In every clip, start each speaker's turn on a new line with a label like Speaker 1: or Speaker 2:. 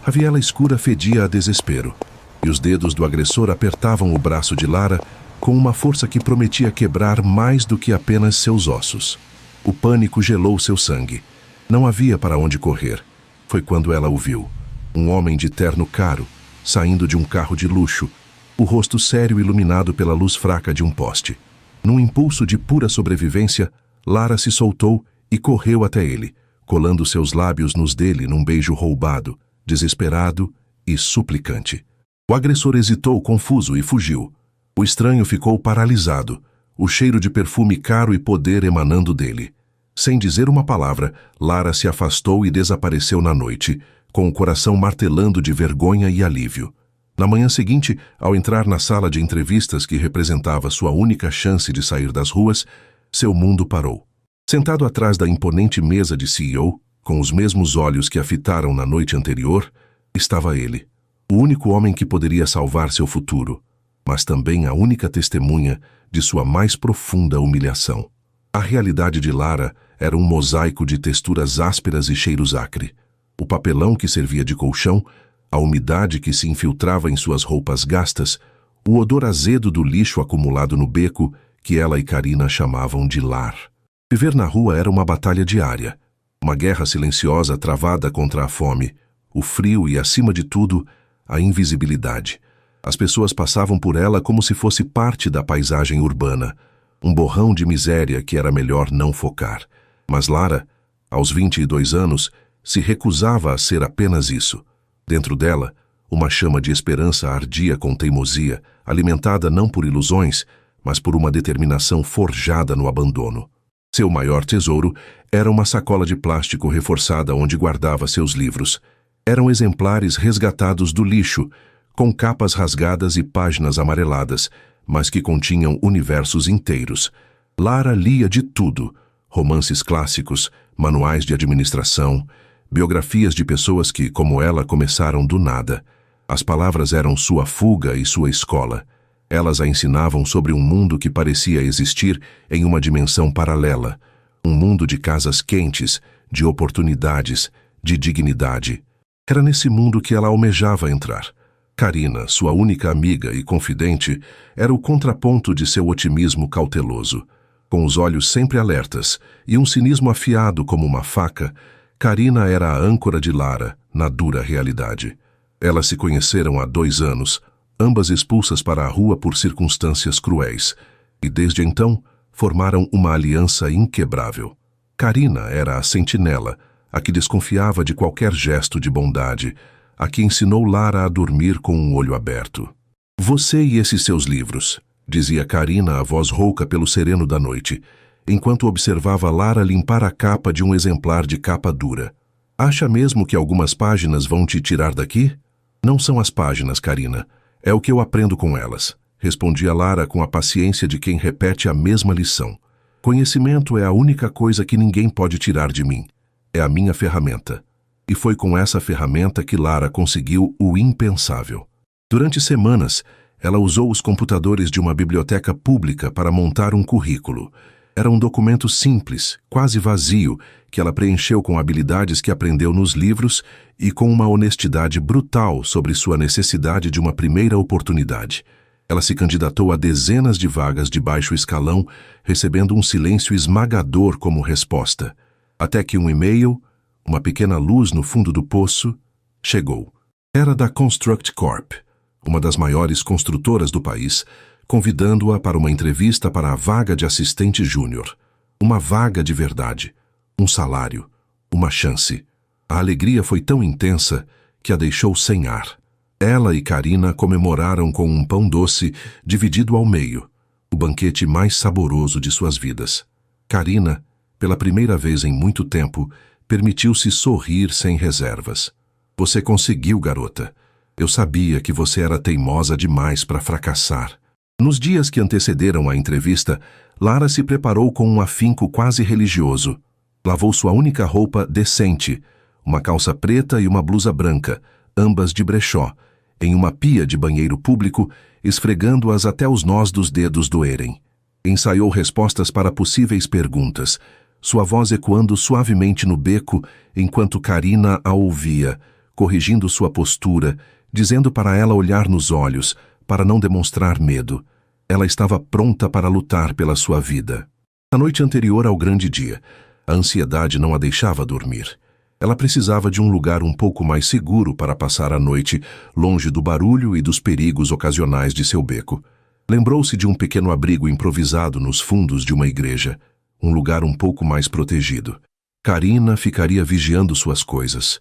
Speaker 1: A viela escura fedia a desespero, e os dedos do agressor apertavam o braço de Lara com uma força que prometia quebrar mais do que apenas seus ossos. O pânico gelou seu sangue. Não havia para onde correr. Foi quando ela o viu. Um homem de terno caro, saindo de um carro de luxo, o rosto sério iluminado pela luz fraca de um poste. Num impulso de pura sobrevivência, Lara se soltou e correu até ele, colando seus lábios nos dele num beijo roubado, desesperado e suplicante. O agressor hesitou confuso e fugiu. O estranho ficou paralisado, o cheiro de perfume caro e poder emanando dele. Sem dizer uma palavra, Lara se afastou e desapareceu na noite, com o coração martelando de vergonha e alívio. Na manhã seguinte, ao entrar na sala de entrevistas que representava sua única chance de sair das ruas, seu mundo parou. Sentado atrás da imponente mesa de CEO, com os mesmos olhos que a fitaram na noite anterior, estava ele, o único homem que poderia salvar seu futuro, mas também a única testemunha de sua mais profunda humilhação. A realidade de Lara era um mosaico de texturas ásperas e cheiros acre. O papelão que servia de colchão, a umidade que se infiltrava em suas roupas gastas, o odor azedo do lixo acumulado no beco, que ela e Karina chamavam de lar. Viver na rua era uma batalha diária, uma guerra silenciosa travada contra a fome, o frio e, acima de tudo, a invisibilidade. As pessoas passavam por ela como se fosse parte da paisagem urbana, um borrão de miséria que era melhor não focar. Mas Lara, aos 22 anos, se recusava a ser apenas isso. Dentro dela, uma chama de esperança ardia com teimosia, alimentada não por ilusões, mas por uma determinação forjada no abandono. Seu maior tesouro era uma sacola de plástico reforçada onde guardava seus livros. Eram exemplares resgatados do lixo, com capas rasgadas e páginas amareladas, mas que continham universos inteiros. Lara lia de tudo: romances clássicos, manuais de administração, biografias de pessoas que, como ela, começaram do nada. As palavras eram sua fuga e sua escola. Elas a ensinavam sobre um mundo que parecia existir em uma dimensão paralela. Um mundo de casas quentes, de oportunidades, de dignidade. Era nesse mundo que ela almejava entrar. Karina, sua única amiga e confidente, era o contraponto de seu otimismo cauteloso. Com os olhos sempre alertas e um cinismo afiado como uma faca, Karina era a âncora de Lara na dura realidade. Elas se conheceram há 2 anos, ambas expulsas para a rua por circunstâncias cruéis, e desde então formaram uma aliança inquebrável. Karina era a sentinela, a que desconfiava de qualquer gesto de bondade, a que ensinou Lara a dormir com um olho aberto. "Você e esses seus livros", dizia Karina, a voz rouca pelo sereno da noite, enquanto observava Lara limpar a capa de um exemplar de capa dura. "Acha mesmo que algumas páginas vão te tirar daqui?" "Não são as páginas, Karina. É o que eu aprendo com elas", respondia Lara com a paciência de quem repete a mesma lição. "Conhecimento é a única coisa que ninguém pode tirar de mim. É a minha ferramenta." E foi com essa ferramenta que Lara conseguiu o impensável. Durante semanas, ela usou os computadores de uma biblioteca pública para montar um currículo. Era um documento simples, quase vazio, que ela preencheu com habilidades que aprendeu nos livros e com uma honestidade brutal sobre sua necessidade de uma primeira oportunidade. Ela se candidatou a dezenas de vagas de baixo escalão, recebendo um silêncio esmagador como resposta. Até que um e-mail, uma pequena luz no fundo do poço, chegou. Era da Construct Corp, uma das maiores construtoras do país, convidando-a para uma entrevista para a vaga de assistente júnior. Uma vaga de verdade, um salário, uma chance. A alegria foi tão intensa que a deixou sem ar. Ela e Karina comemoraram com um pão doce dividido ao meio, o banquete mais saboroso de suas vidas. Karina, pela primeira vez em muito tempo, permitiu-se sorrir sem reservas. "Você conseguiu, garota. Eu sabia que você era teimosa demais para fracassar." Nos dias que antecederam a entrevista, Lara se preparou com um afinco quase religioso. Lavou sua única roupa decente, uma calça preta e uma blusa branca, ambas de brechó, em uma pia de banheiro público, esfregando-as até os nós dos dedos doerem. Ensaiou respostas para possíveis perguntas, sua voz ecoando suavemente no beco enquanto Karina a ouvia, corrigindo sua postura, dizendo para ela olhar nos olhos, para não demonstrar medo. Ela estava pronta para lutar pela sua vida. Na noite anterior ao grande dia, a ansiedade não a deixava dormir. Ela precisava de um lugar um pouco mais seguro para passar a noite, longe do barulho e dos perigos ocasionais de seu beco. Lembrou-se de um pequeno abrigo improvisado nos fundos de uma igreja, um lugar um pouco mais protegido. Karina ficaria vigiando suas coisas.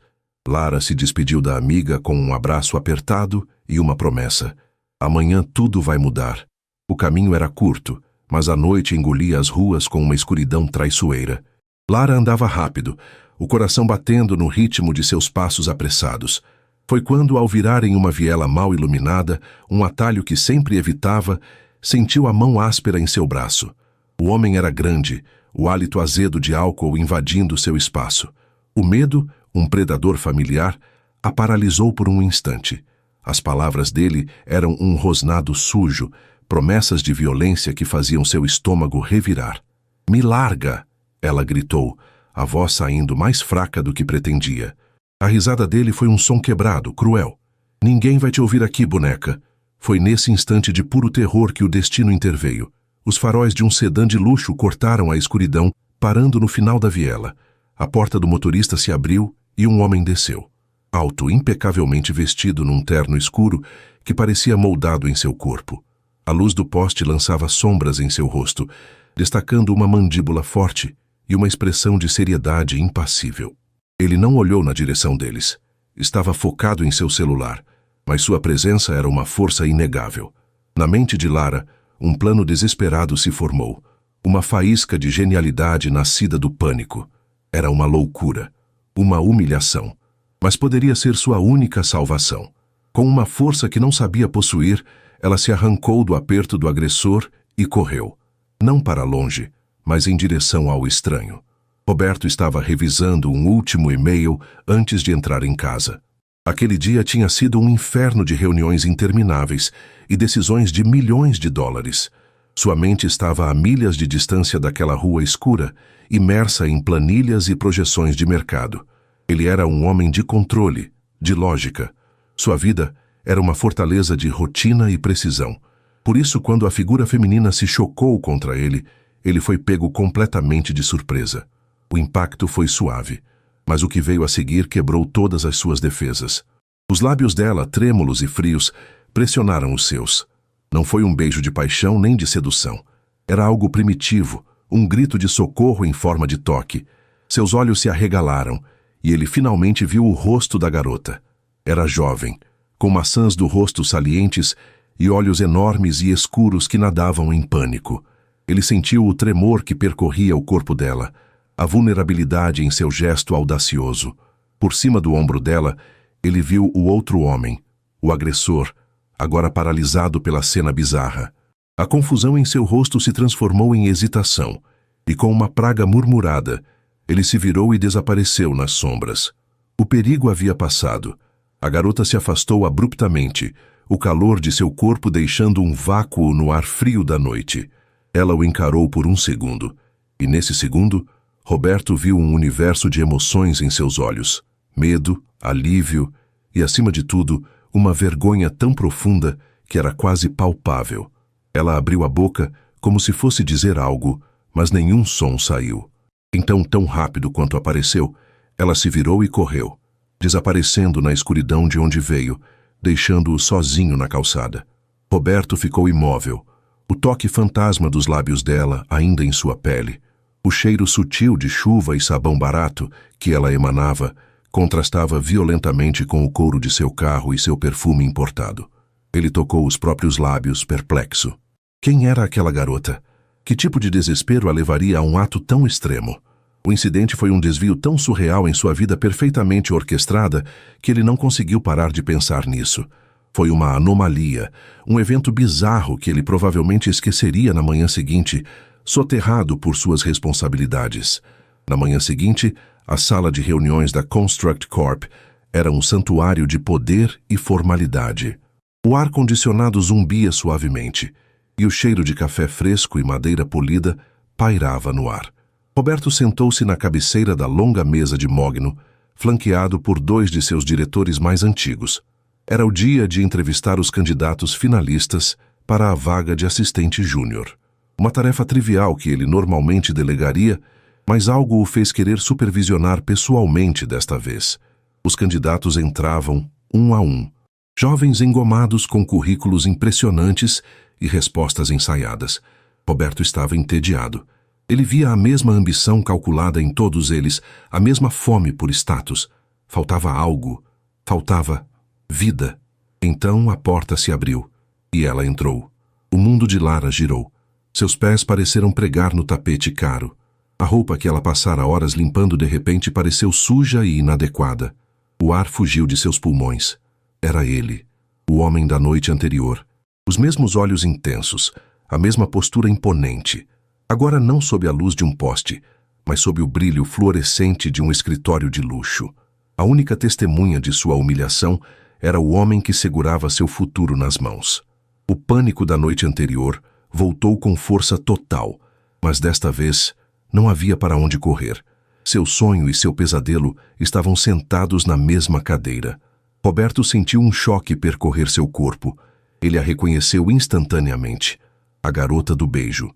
Speaker 1: Lara se despediu da amiga com um abraço apertado e uma promessa. Amanhã tudo vai mudar. O caminho era curto, mas a noite engolia as ruas com uma escuridão traiçoeira. Lara andava rápido, o coração batendo no ritmo de seus passos apressados. Foi quando, ao virar em uma viela mal iluminada, um atalho que sempre evitava, sentiu a mão áspera em seu braço. O homem era grande, o hálito azedo de álcool invadindo seu espaço. O medo, um predador familiar, a paralisou por um instante. As palavras dele eram um rosnado sujo, promessas de violência que faziam seu estômago revirar. "Me larga!" ela gritou, a voz saindo mais fraca do que pretendia. A risada dele foi um som quebrado, cruel. "Ninguém vai te ouvir aqui, boneca." Foi nesse instante de puro terror que o destino interveio. Os faróis de um sedã de luxo cortaram a escuridão, parando no final da viela. A porta do motorista se abriu e um homem desceu. Alto, impecavelmente vestido num terno escuro que parecia moldado em seu corpo. A luz do poste lançava sombras em seu rosto, destacando uma mandíbula forte e uma expressão de seriedade impassível. Ele não olhou na direção deles. Estava focado em seu celular, mas sua presença era uma força inegável. Na mente de Lara, um plano desesperado se formou. Uma faísca de genialidade nascida do pânico. Era uma loucura, uma humilhação, mas poderia ser sua única salvação. Com uma força que não sabia possuir, ela se arrancou do aperto do agressor e correu. Não para longe, mas em direção ao estranho. Roberto estava revisando um último e-mail antes de entrar em casa. Aquele dia tinha sido um inferno de reuniões intermináveis e decisões de milhões de dólares. Sua mente estava a milhas de distância daquela rua escura, imersa em planilhas e projeções de mercado. Ele era um homem de controle, de lógica. Sua vida era uma fortaleza de rotina e precisão. Por isso, quando a figura feminina se chocou contra ele, ele foi pego completamente de surpresa. O impacto foi suave, mas o que veio a seguir quebrou todas as suas defesas. Os lábios dela, trêmulos e frios, pressionaram os seus. Não foi um beijo de paixão nem de sedução. Era algo primitivo, um grito de socorro em forma de toque. Seus olhos se arregalaram, e ele finalmente viu o rosto da garota. Era jovem, com maçãs do rosto salientes e olhos enormes e escuros que nadavam em pânico. Ele sentiu o tremor que percorria o corpo dela, a vulnerabilidade em seu gesto audacioso. Por cima do ombro dela, ele viu o outro homem, o agressor, agora paralisado pela cena bizarra. A confusão em seu rosto se transformou em hesitação, e com uma praga murmurada, ele se virou e desapareceu nas sombras. O perigo havia passado. A garota se afastou abruptamente, o calor de seu corpo deixando um vácuo no ar frio da noite. Ela o encarou por um segundo, e nesse segundo, Roberto viu um universo de emoções em seus olhos. Medo, alívio e, acima de tudo, uma vergonha tão profunda que era quase palpável. Ela abriu a boca como se fosse dizer algo, mas nenhum som saiu. Então, tão rápido quanto apareceu, ela se virou e correu, desaparecendo na escuridão de onde veio, deixando-o sozinho na calçada. Roberto ficou imóvel, o toque fantasma dos lábios dela ainda em sua pele. O cheiro sutil de chuva e sabão barato que ela emanava contrastava violentamente com o couro de seu carro e seu perfume importado. Ele tocou os próprios lábios, perplexo. Quem era aquela garota? Que tipo de desespero a levaria a um ato tão extremo? O incidente foi um desvio tão surreal em sua vida perfeitamente orquestrada que ele não conseguiu parar de pensar nisso. Foi uma anomalia, um evento bizarro que ele provavelmente esqueceria na manhã seguinte, soterrado por suas responsabilidades. Na manhã seguinte, a sala de reuniões da Construct Corp era um santuário de poder e formalidade. O ar-condicionado zumbia suavemente, e o cheiro de café fresco e madeira polida pairava no ar. Roberto sentou-se na cabeceira da longa mesa de mogno, flanqueado por 2 de seus diretores mais antigos. Era o dia de entrevistar os candidatos finalistas para a vaga de assistente júnior. Uma tarefa trivial que ele normalmente delegaria, mas algo o fez querer supervisionar pessoalmente desta vez. Os candidatos entravam um a um, jovens engomados com currículos impressionantes e respostas ensaiadas. Roberto estava entediado. Ele via a mesma ambição calculada em todos eles, a mesma fome por status. Faltava algo. Faltava vida. Então a porta se abriu e ela entrou. O mundo de Lara girou. Seus pés pareceram pregar no tapete caro. A roupa que ela passara horas limpando de repente pareceu suja e inadequada. O ar fugiu de seus pulmões. Era ele, o homem da noite anterior. Os mesmos olhos intensos, a mesma postura imponente. Agora não sob a luz de um poste, mas sob o brilho fluorescente de um escritório de luxo. A única testemunha de sua humilhação era o homem que segurava seu futuro nas mãos. O pânico da noite anterior voltou com força total, mas desta vez não havia para onde correr. Seu sonho e seu pesadelo estavam sentados na mesma cadeira. Roberto sentiu um choque percorrer seu corpo. Ele a reconheceu instantaneamente. A garota do beijo.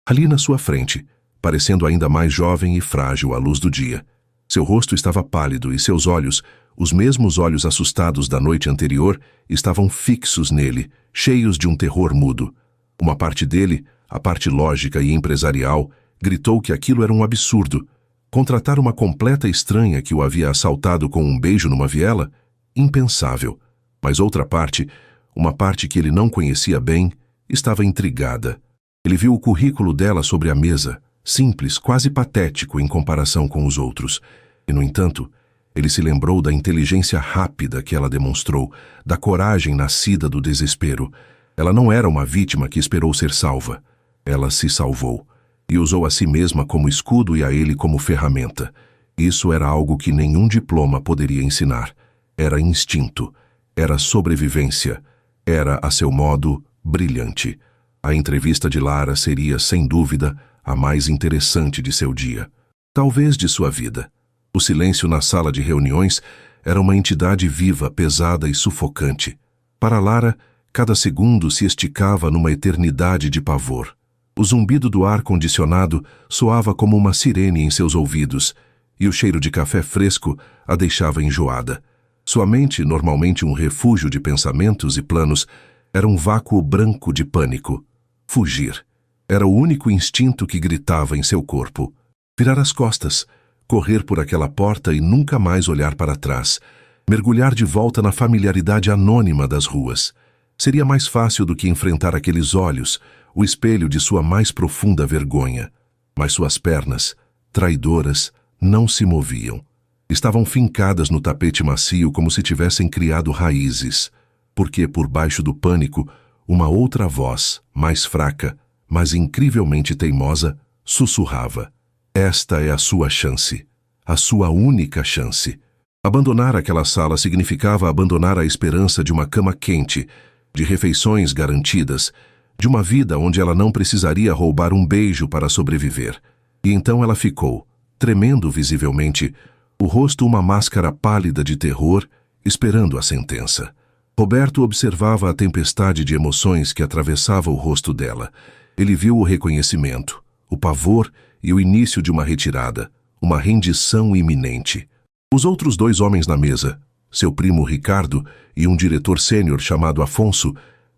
Speaker 1: Ali na sua frente, parecendo ainda mais jovem e frágil à luz do dia. Seu rosto estava pálido e seus olhos, os mesmos olhos assustados da noite anterior, estavam fixos nele, cheios de um terror mudo. Uma parte dele, a parte lógica e empresarial, gritou que aquilo era um absurdo. Contratar uma completa estranha que o havia assaltado com um beijo numa viela? Impensável. Mas outra parte, uma parte que ele não conhecia bem, estava intrigada. Ele viu o currículo dela sobre a mesa, simples, quase patético em comparação com os outros. E, no entanto, ele se lembrou da inteligência rápida que ela demonstrou, da coragem nascida do desespero. Ela não era uma vítima que esperou ser salva. Ela se salvou e usou a si mesma como escudo e a ele como ferramenta. Isso era algo que nenhum diploma poderia ensinar. Era instinto, era sobrevivência, era, a seu modo, brilhante. A entrevista de Lara seria, sem dúvida, a mais interessante de seu dia. Talvez de sua vida. O silêncio na sala de reuniões era uma entidade viva, pesada e sufocante. Para Lara, cada segundo se esticava numa eternidade de pavor. O zumbido do ar-condicionado soava como uma sirene em seus ouvidos, e o cheiro de café fresco a deixava enjoada. Sua mente, normalmente um refúgio de pensamentos e planos, era um vácuo branco de pânico. Fugir. Era o único instinto que gritava em seu corpo. Virar as costas, correr por aquela porta e nunca mais olhar para trás, mergulhar de volta na familiaridade anônima das ruas. Seria mais fácil do que enfrentar aqueles olhos, o espelho de sua mais profunda vergonha. Mas suas pernas, traidoras, não se moviam. Estavam fincadas no tapete macio como se tivessem criado raízes, porque, por baixo do pânico, uma outra voz, mais fraca, mas incrivelmente teimosa, sussurrava. Esta é a sua chance, a sua única chance. Abandonar aquela sala significava abandonar a esperança de uma cama quente, de refeições garantidas, de uma vida onde ela não precisaria roubar um beijo para sobreviver. E então ela ficou, tremendo visivelmente, o rosto uma máscara pálida de terror, esperando a sentença. Roberto observava a tempestade de emoções que atravessava o rosto dela. Ele viu o reconhecimento, o pavor e o início de uma retirada, uma rendição iminente. Os outros 2 homens na mesa, seu primo Ricardo e um diretor sênior chamado Afonso,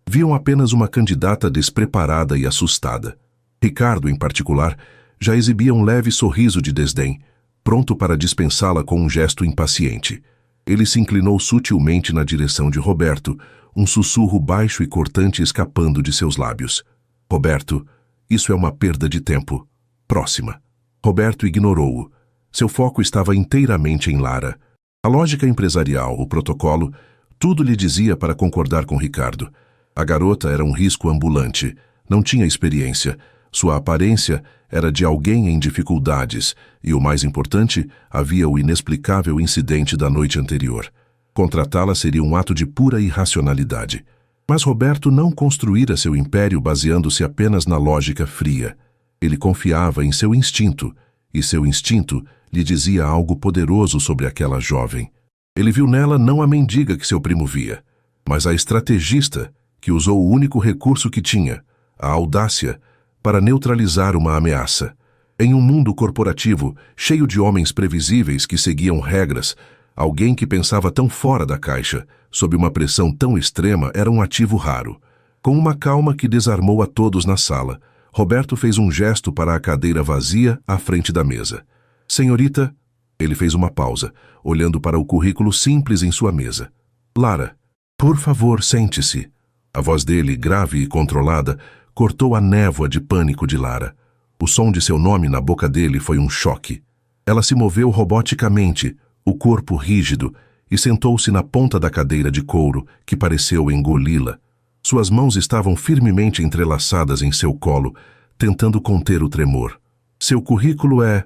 Speaker 1: viam apenas uma candidata despreparada e assustada. Ricardo, em particular, já exibia um leve sorriso de desdém, pronto para dispensá-la com um gesto impaciente. Ele se inclinou sutilmente na direção de Roberto, um sussurro baixo e cortante escapando de seus lábios. Roberto, isso é uma perda de tempo. Próxima. Roberto ignorou-o. Seu foco estava inteiramente em Lara. A lógica empresarial, o protocolo, tudo lhe dizia para concordar com Ricardo. A garota era um risco ambulante, não tinha experiência. Sua aparência era de alguém em dificuldades e, o mais importante, havia o inexplicável incidente da noite anterior. Contratá-la seria um ato de pura irracionalidade. Mas Roberto não construíra seu império baseando-se apenas na lógica fria. Ele confiava em seu instinto, e seu instinto lhe dizia algo poderoso sobre aquela jovem. Ele viu nela não a mendiga que seu primo via, mas a estrategista que usou o único recurso que tinha, a audácia, para neutralizar uma ameaça. Em um mundo corporativo, cheio de homens previsíveis que seguiam regras, alguém que pensava tão fora da caixa, sob uma pressão tão extrema, era um ativo raro. Com uma calma que desarmou a todos na sala, Roberto fez um gesto para a cadeira vazia à frente da mesa. Senhorita, ele fez uma pausa, olhando para o currículo simples em sua mesa. Lara, por favor, sente-se. A voz dele, grave e controlada, cortou a névoa de pânico de Lara. O som de seu nome na boca dele foi um choque. Ela se moveu roboticamente, o corpo rígido, e sentou-se na ponta da cadeira de couro, que pareceu engoli-la. Suas mãos estavam firmemente entrelaçadas em seu colo, tentando conter o tremor. Seu currículo é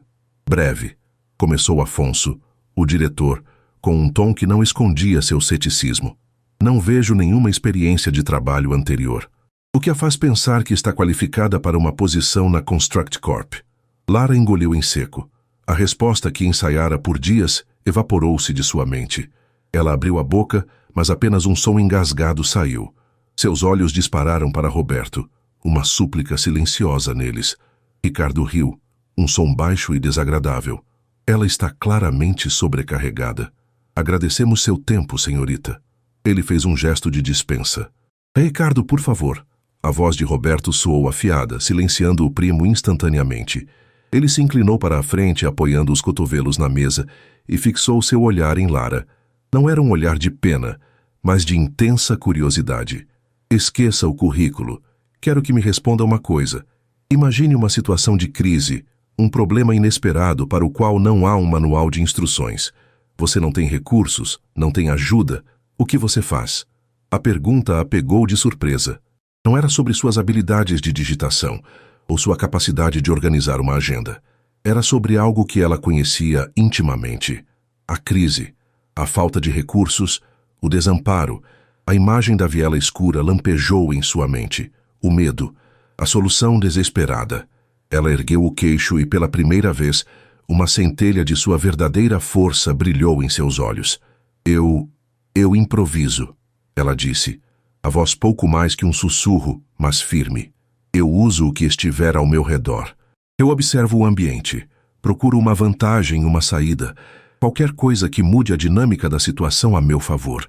Speaker 1: breve, começou Afonso, o diretor, com um tom que não escondia seu ceticismo. Não vejo nenhuma experiência de trabalho anterior. O que a faz pensar que está qualificada para uma posição na Construct Corp? Lara engoliu em seco. A resposta que ensaiara por dias evaporou-se de sua mente. Ela abriu a boca, mas apenas um som engasgado saiu. Seus olhos dispararam para Roberto, uma súplica silenciosa neles. Ricardo riu, um som baixo e desagradável. Ela está claramente sobrecarregada. Agradecemos seu tempo, senhorita. Ele fez um gesto de dispensa. Ricardo, por favor. A voz de Roberto soou afiada, silenciando o primo instantaneamente. Ele se inclinou para a frente, apoiando os cotovelos na mesa, e fixou seu olhar em Lara. Não era um olhar de pena, mas de intensa curiosidade. Esqueça o currículo. Quero que me responda uma coisa. Imagine uma situação de crise, um problema inesperado para o qual não há um manual de instruções. Você não tem recursos, não tem ajuda. O que você faz? A pergunta a pegou de surpresa. Não era sobre suas habilidades de digitação ou sua capacidade de organizar uma agenda. Era sobre algo que ela conhecia intimamente. A crise, a falta de recursos, o desamparo. A imagem da viela escura lampejou em sua mente. O medo, a solução desesperada. Ela ergueu o queixo e, pela primeira vez, uma centelha de sua verdadeira força brilhou em seus olhos. Eu improviso, ela disse. A voz pouco mais que um sussurro, mas firme. Eu uso o que estiver ao meu redor. Eu observo o ambiente. Procuro uma vantagem, uma saída. Qualquer coisa que mude a dinâmica da situação a meu favor,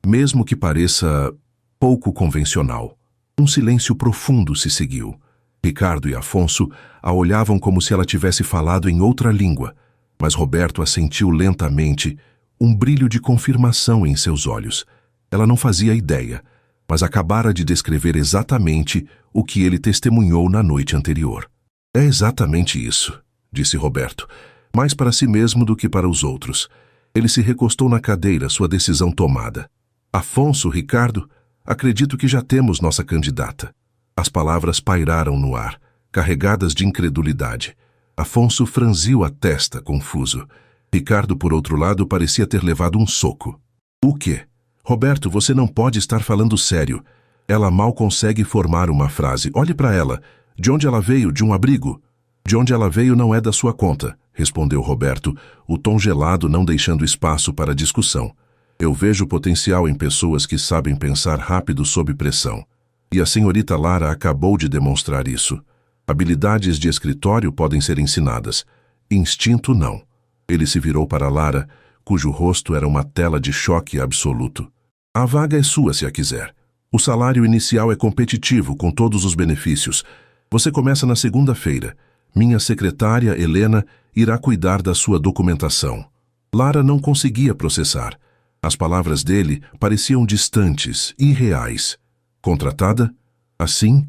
Speaker 1: mesmo que pareça pouco convencional. Um silêncio profundo se seguiu. Ricardo e Afonso a olhavam como se ela tivesse falado em outra língua, mas Roberto a sentiu lentamente, um brilho de confirmação em seus olhos. Ela não fazia ideia, mas acabara de descrever exatamente o que ele testemunhou na noite anterior. É exatamente isso, disse Roberto, mais para si mesmo do que para os outros. Ele se recostou na cadeira, sua decisão tomada. Afonso, Ricardo, acredito que já temos nossa candidata. As palavras pairaram no ar, carregadas de incredulidade. Afonso franziu a testa, confuso. Ricardo, por outro lado, parecia ter levado um soco. O quê? Roberto, você não pode estar falando sério. Ela mal consegue formar uma frase. Olhe para ela. De onde ela veio? De um abrigo? De onde ela veio não é da sua conta, respondeu Roberto, o tom gelado não deixando espaço para discussão. Eu vejo potencial em pessoas que sabem pensar rápido sob pressão. E a senhorita Lara acabou de demonstrar isso. Habilidades de escritório podem ser ensinadas. Instinto não. Ele se virou para Lara, cujo rosto era uma tela de choque absoluto. A vaga é sua se a quiser. O salário inicial é competitivo, com todos os benefícios. Você começa na segunda-feira. Minha secretária, Helena, irá cuidar da sua documentação. Lara não conseguia processar. As palavras dele pareciam distantes, irreais. Contratada? Assim,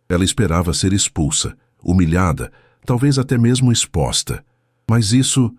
Speaker 1: ela esperava ser expulsa, humilhada, talvez até mesmo exposta. Mas isso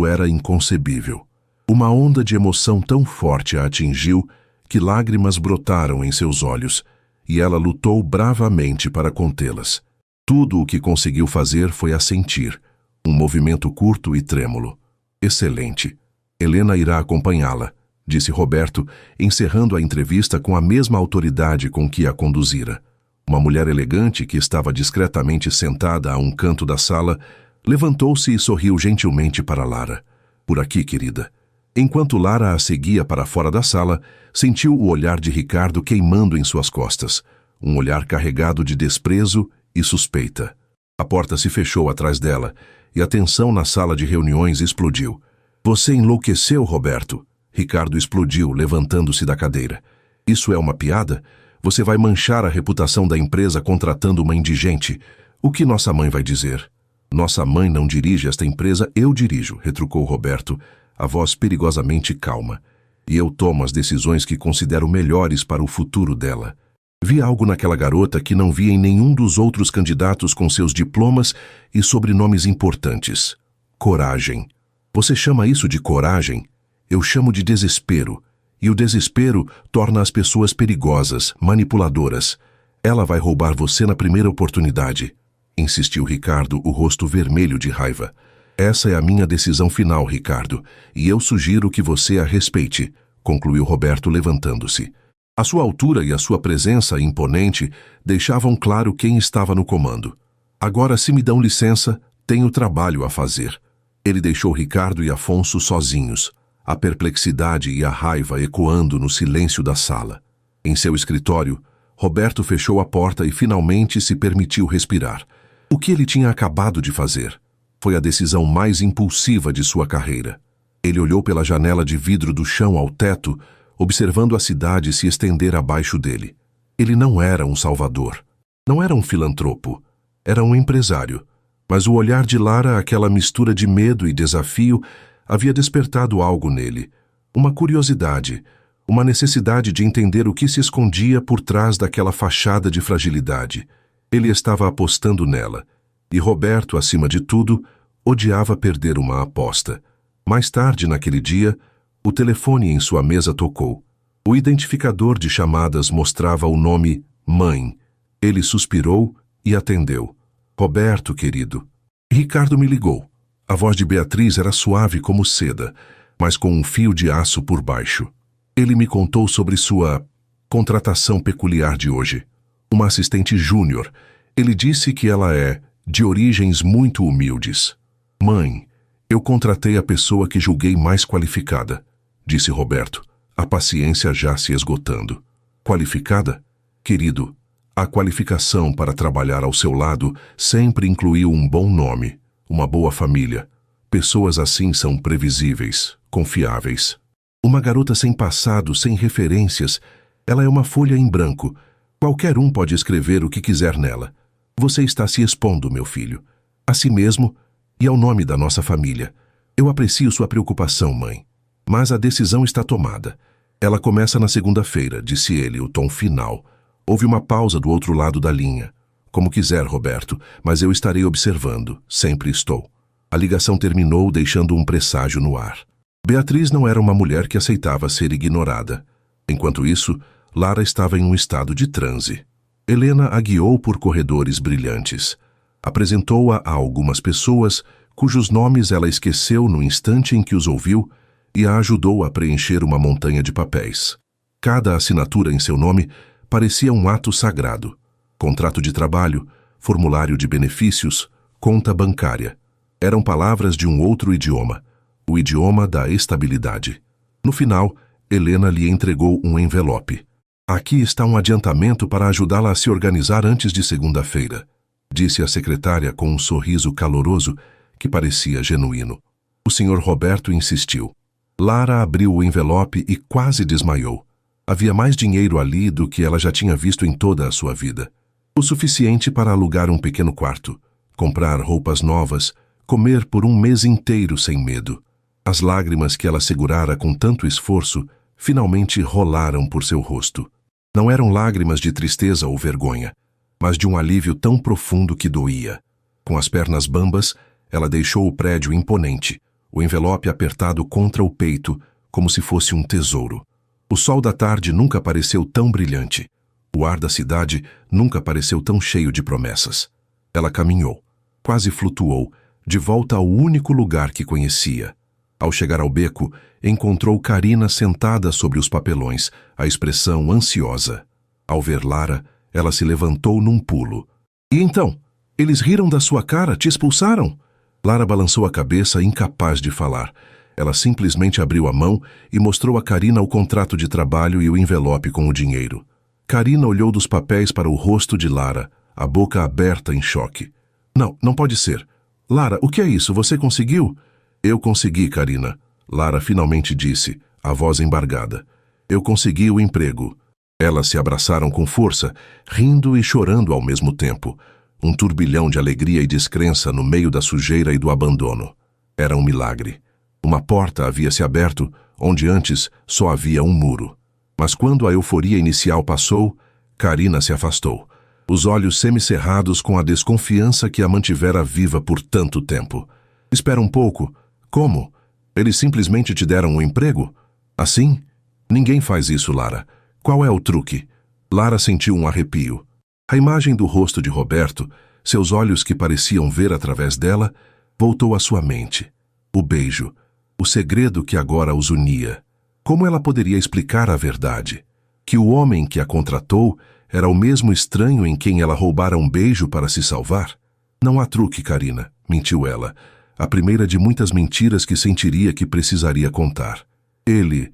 Speaker 1: era inconcebível. Uma onda de emoção tão forte a atingiu que lágrimas brotaram em seus olhos, e ela lutou bravamente para contê-las. Tudo o que conseguiu fazer foi assentir, um movimento curto e trêmulo. Excelente. Helena irá acompanhá-la, disse Roberto, encerrando a entrevista com a mesma autoridade com que a conduzira. Uma mulher elegante que estava discretamente sentada a um canto da sala Levantou-se e sorriu gentilmente para Lara. Por aqui, querida. Enquanto Lara a seguia para fora da sala, sentiu o olhar de Ricardo queimando em suas costas, um olhar carregado de desprezo e suspeita. A porta se fechou atrás dela e a tensão na sala de reuniões explodiu. Você enlouqueceu, Roberto? Ricardo explodiu, levantando-se da cadeira. Isso é uma piada? Você vai manchar a reputação da empresa contratando uma indigente. O que nossa mãe vai dizer? Nossa mãe não dirige esta empresa, eu dirijo, retrucou Roberto, a voz perigosamente calma. E eu tomo as decisões que considero melhores para o futuro dela. Vi algo naquela garota que não vi em nenhum dos outros candidatos com seus diplomas e sobrenomes importantes. Coragem. Você chama isso de coragem? Eu chamo de desespero. E o desespero torna as pessoas perigosas, manipuladoras. Ela vai roubar você na primeira oportunidade, insistiu Ricardo, o rosto vermelho de raiva. Essa é a minha decisão final, Ricardo, e eu sugiro que você a respeite, concluiu Roberto levantando-se. A sua altura e a sua presença imponente deixavam claro quem estava no comando. Agora, se me dão licença, tenho trabalho a fazer. Ele deixou Ricardo e Afonso sozinhos, a perplexidade e a raiva ecoando no silêncio da sala. Em seu escritório, Roberto fechou a porta e finalmente se permitiu respirar. O que ele tinha acabado de fazer? Foi a decisão mais impulsiva de sua carreira. Ele olhou pela janela de vidro do chão ao teto, observando a cidade se estender abaixo dele. Ele não era um salvador. Não era um filantropo. Era um empresário. Mas o olhar de Lara, aquela mistura de medo e desafio, havia despertado algo nele. Uma curiosidade, uma necessidade de entender o que se escondia por trás daquela fachada de fragilidade. Ele estava apostando nela. E Roberto, acima de tudo, odiava perder uma aposta. Mais tarde naquele dia, o telefone em sua mesa tocou. O identificador de chamadas mostrava o nome Mãe. Ele suspirou e atendeu. Roberto, querido. Ricardo me ligou. A voz de Beatriz era suave como seda, mas com um fio de aço por baixo. Ele me contou sobre sua contratação peculiar de hoje. Uma assistente júnior. Ele disse que ela é de origens muito humildes. Mãe, eu contratei a pessoa que julguei mais qualificada, disse Roberto, a paciência já se esgotando. Qualificada? Querido, a qualificação para trabalhar ao seu lado sempre incluiu um bom nome, uma boa família. Pessoas assim são previsíveis, confiáveis. Uma garota sem passado, sem referências, ela é uma folha em branco. Qualquer um pode escrever o que quiser nela. Você está se expondo, meu filho, a si mesmo e ao nome da nossa família. Eu aprecio sua preocupação, mãe. Mas a decisão está tomada. Ela começa na segunda-feira, disse ele, o tom final. Houve uma pausa do outro lado da linha. Como quiser, Roberto, mas eu estarei observando. Sempre estou. A ligação terminou, deixando um presságio no ar. Beatriz não era uma mulher que aceitava ser ignorada. Enquanto isso, Lara estava em um estado de transe. Helena a guiou por corredores brilhantes. Apresentou-a a algumas pessoas, cujos nomes ela esqueceu no instante em que os ouviu, e a ajudou a preencher uma montanha de papéis. Cada assinatura em seu nome parecia um ato sagrado. Contrato de trabalho, formulário de benefícios, conta bancária. Eram palavras de um outro idioma, o idioma da estabilidade. No final, Helena lhe entregou um envelope. Aqui está um adiantamento para ajudá-la a se organizar antes de segunda-feira, disse a secretária com um sorriso caloroso que parecia genuíno. O Sr. Roberto insistiu. Lara abriu o envelope e quase desmaiou. Havia mais dinheiro ali do que ela já tinha visto em toda a sua vida. O suficiente para alugar um pequeno quarto, comprar roupas novas, comer por um mês inteiro sem medo. As lágrimas que ela segurara com tanto esforço finalmente rolaram por seu rosto. Não eram lágrimas de tristeza ou vergonha, mas de um alívio tão profundo que doía. Com as pernas bambas, ela deixou o prédio imponente, o envelope apertado contra o peito, como se fosse um tesouro. O sol da tarde nunca pareceu tão brilhante. O ar da cidade nunca pareceu tão cheio de promessas. Ela caminhou, quase flutuou, de volta ao único lugar que conhecia. Ao chegar ao beco, encontrou Karina sentada sobre os papelões, a expressão ansiosa. Ao ver Lara, ela se levantou num pulo. E então? Eles riram da sua cara, te expulsaram? Lara balançou a cabeça, incapaz de falar. Ela simplesmente abriu a mão e mostrou a Karina o contrato de trabalho e o envelope com o dinheiro. Karina olhou dos papéis para o rosto de Lara, a boca aberta em choque. Não, não pode ser. Lara, o que é isso? Você conseguiu? Eu consegui, Karina. Lara finalmente disse, a voz embargada. Eu consegui o emprego. Elas se abraçaram com força, rindo e chorando ao mesmo tempo. Um turbilhão de alegria e descrença no meio da sujeira e do abandono. Era um milagre. Uma porta havia se aberto, onde antes só havia um muro. Mas quando a euforia inicial passou, Karina se afastou, os olhos semicerrados com a desconfiança que a mantivera viva por tanto tempo. Espera um pouco. Como? Eles simplesmente te deram um emprego? Assim? Ninguém faz isso, Lara. Qual é o truque? Lara sentiu um arrepio. A imagem do rosto de Roberto, seus olhos que pareciam ver através dela, voltou à sua mente. O beijo, o segredo que agora os unia. Como ela poderia explicar a verdade? Que o homem que a contratou era o mesmo estranho em quem ela roubara um beijo para se salvar? Não há truque, Karina, mentiu ela. A primeira de muitas mentiras que sentiria que precisaria contar. Ele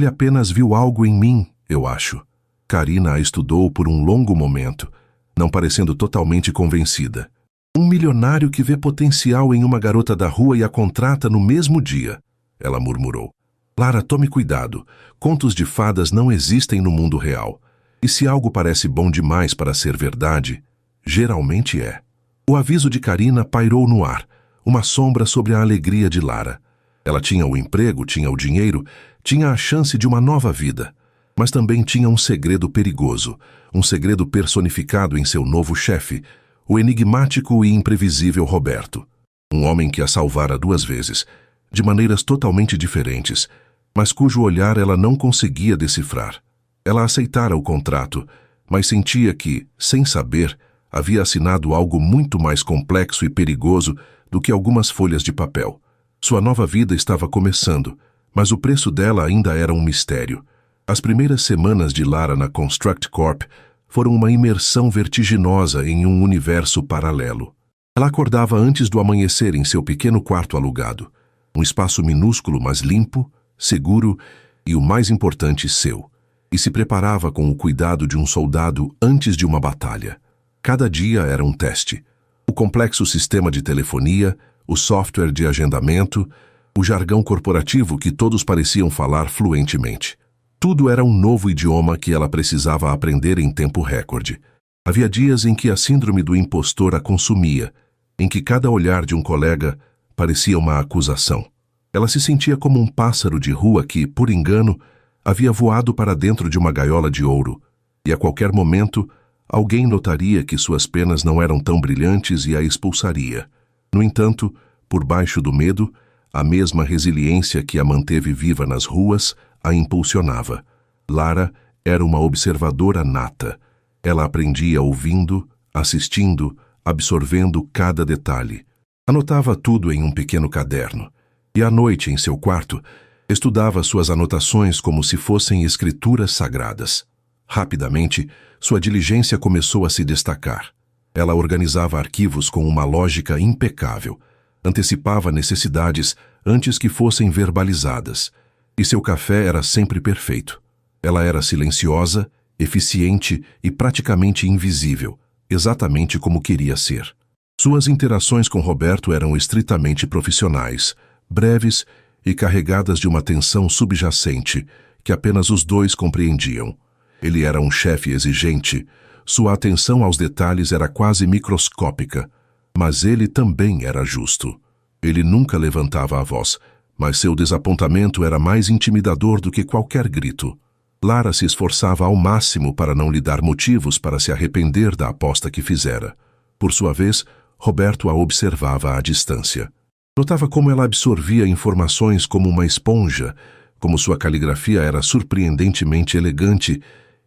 Speaker 1: apenas viu algo em mim, eu acho. Karina a estudou por um longo momento, não parecendo totalmente convencida. Um milionário que vê potencial em uma garota da rua e a contrata no mesmo dia, ela murmurou. Lara, tome cuidado. Contos de fadas não existem no mundo real. E se algo parece bom demais para ser verdade, geralmente é. O aviso de Karina pairou no ar, uma sombra sobre a alegria de Lara. Ela tinha o emprego, tinha o dinheiro, tinha a chance de uma nova vida. Mas também tinha um segredo perigoso, um segredo personificado em seu novo chefe, o enigmático e imprevisível Roberto. Um homem que a salvara 2 vezes, de maneiras totalmente diferentes, mas cujo olhar ela não conseguia decifrar. Ela aceitara o contrato, mas sentia que, sem saber, havia assinado algo muito mais complexo e perigoso do que algumas folhas de papel. Sua nova vida estava começando, mas o preço dela ainda era um mistério. As primeiras semanas de Lara na Construct Corp foram uma imersão vertiginosa em um universo paralelo. Ela acordava antes do amanhecer em seu pequeno quarto alugado, um espaço minúsculo, mas limpo, seguro e, o mais importante, seu, e se preparava com o cuidado de um soldado antes de uma batalha. Cada dia era um teste. O complexo sistema de telefonia, o software de agendamento, o jargão corporativo que todos pareciam falar fluentemente. Tudo era um novo idioma que ela precisava aprender em tempo recorde. Havia dias em que a síndrome do impostor a consumia, em que cada olhar de um colega parecia uma acusação. Ela se sentia como um pássaro de rua que, por engano, havia voado para dentro de uma gaiola de ouro, e a qualquer momento alguém notaria que suas penas não eram tão brilhantes e a expulsaria. No entanto, por baixo do medo, a mesma resiliência que a manteve viva nas ruas a impulsionava. Lara era uma observadora nata. Ela aprendia ouvindo, assistindo, absorvendo cada detalhe. Anotava tudo em um pequeno caderno. E à noite, em seu quarto, estudava suas anotações como se fossem escrituras sagradas. Rapidamente, sua diligência começou a se destacar. Ela organizava arquivos com uma lógica impecável, antecipava necessidades antes que fossem verbalizadas, e seu café era sempre perfeito. Ela era silenciosa, eficiente e praticamente invisível, exatamente como queria ser. Suas interações com Roberto eram estritamente profissionais, breves e carregadas de uma tensão subjacente que apenas os dois compreendiam. Ele era um chefe exigente, sua atenção aos detalhes era quase microscópica, mas ele também era justo. Ele nunca levantava a voz, mas seu desapontamento era mais intimidador do que qualquer grito. Lara se esforçava ao máximo para não lhe dar motivos para se arrepender da aposta que fizera. Por sua vez, Roberto a observava à distância. Notava como ela absorvia informações como uma esponja, como sua caligrafia era surpreendentemente elegante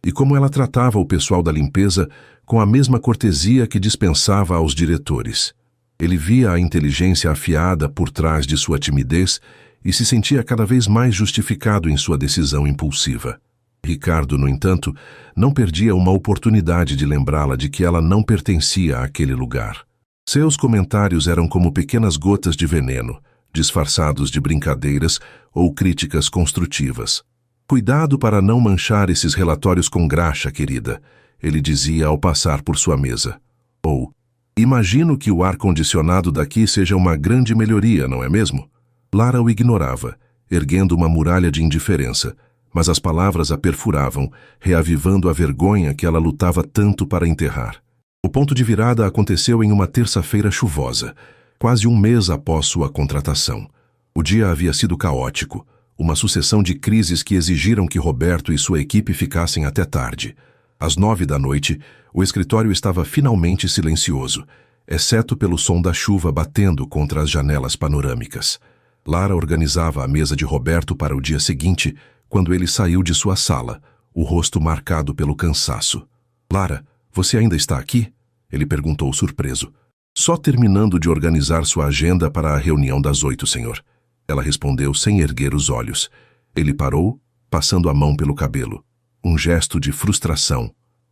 Speaker 1: e como ela tratava o pessoal da limpeza com a mesma cortesia que dispensava aos diretores. Ele via a inteligência afiada por trás de sua timidez e se sentia cada vez mais justificado em sua decisão impulsiva. Ricardo, no entanto, não perdia uma oportunidade de lembrá-la de que ela não pertencia àquele lugar. Seus comentários eram como pequenas gotas de veneno, disfarçados de brincadeiras ou críticas construtivas. Cuidado para não manchar esses relatórios com graxa, querida, ele dizia ao passar por sua mesa. Ou, imagino que o ar-condicionado daqui seja uma grande melhoria, não é mesmo? Lara o ignorava, erguendo uma muralha de indiferença, mas as palavras a perfuravam, reavivando a vergonha que ela lutava tanto para enterrar. O ponto de virada aconteceu em uma terça-feira chuvosa, quase um mês após sua contratação. O dia havia sido caótico, uma sucessão de crises que exigiram que Roberto e sua equipe ficassem até tarde. Às 9 da noite, o escritório estava finalmente silencioso, exceto pelo som da chuva batendo contra as janelas panorâmicas. Lara organizava a mesa de Roberto para o dia seguinte, quando ele saiu de sua sala, o rosto marcado pelo cansaço. Lara, você ainda está aqui? Ele perguntou surpreso. Só terminando de organizar sua agenda para a reunião das 8, senhor. Ela respondeu sem erguer os olhos. Ele parou, passando a mão pelo cabelo. Um gesto de frustração.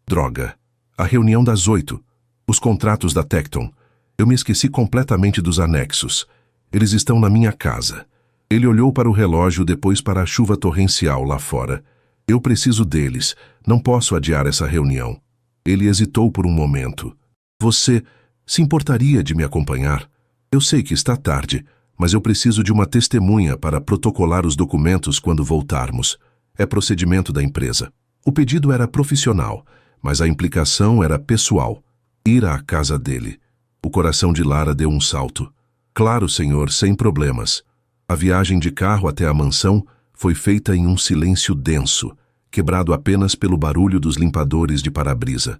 Speaker 1: Droga. A reunião das 8. Os contratos da Tecton. Eu me esqueci completamente dos anexos. Eles estão na minha casa. Ele olhou para o relógio, depois para a chuva torrencial lá fora. Eu preciso deles. Não posso adiar essa reunião. Ele hesitou por um momento. Você se importaria de me acompanhar? Eu sei que está tarde, mas eu preciso de uma testemunha para protocolar os documentos quando voltarmos. É procedimento da empresa. O pedido era profissional, mas a implicação era pessoal. Ir à casa dele. O coração de Lara deu um salto. Claro, senhor, sem problemas. A viagem de carro até a mansão foi feita em um silêncio denso, quebrado apenas pelo barulho dos limpadores de para-brisa.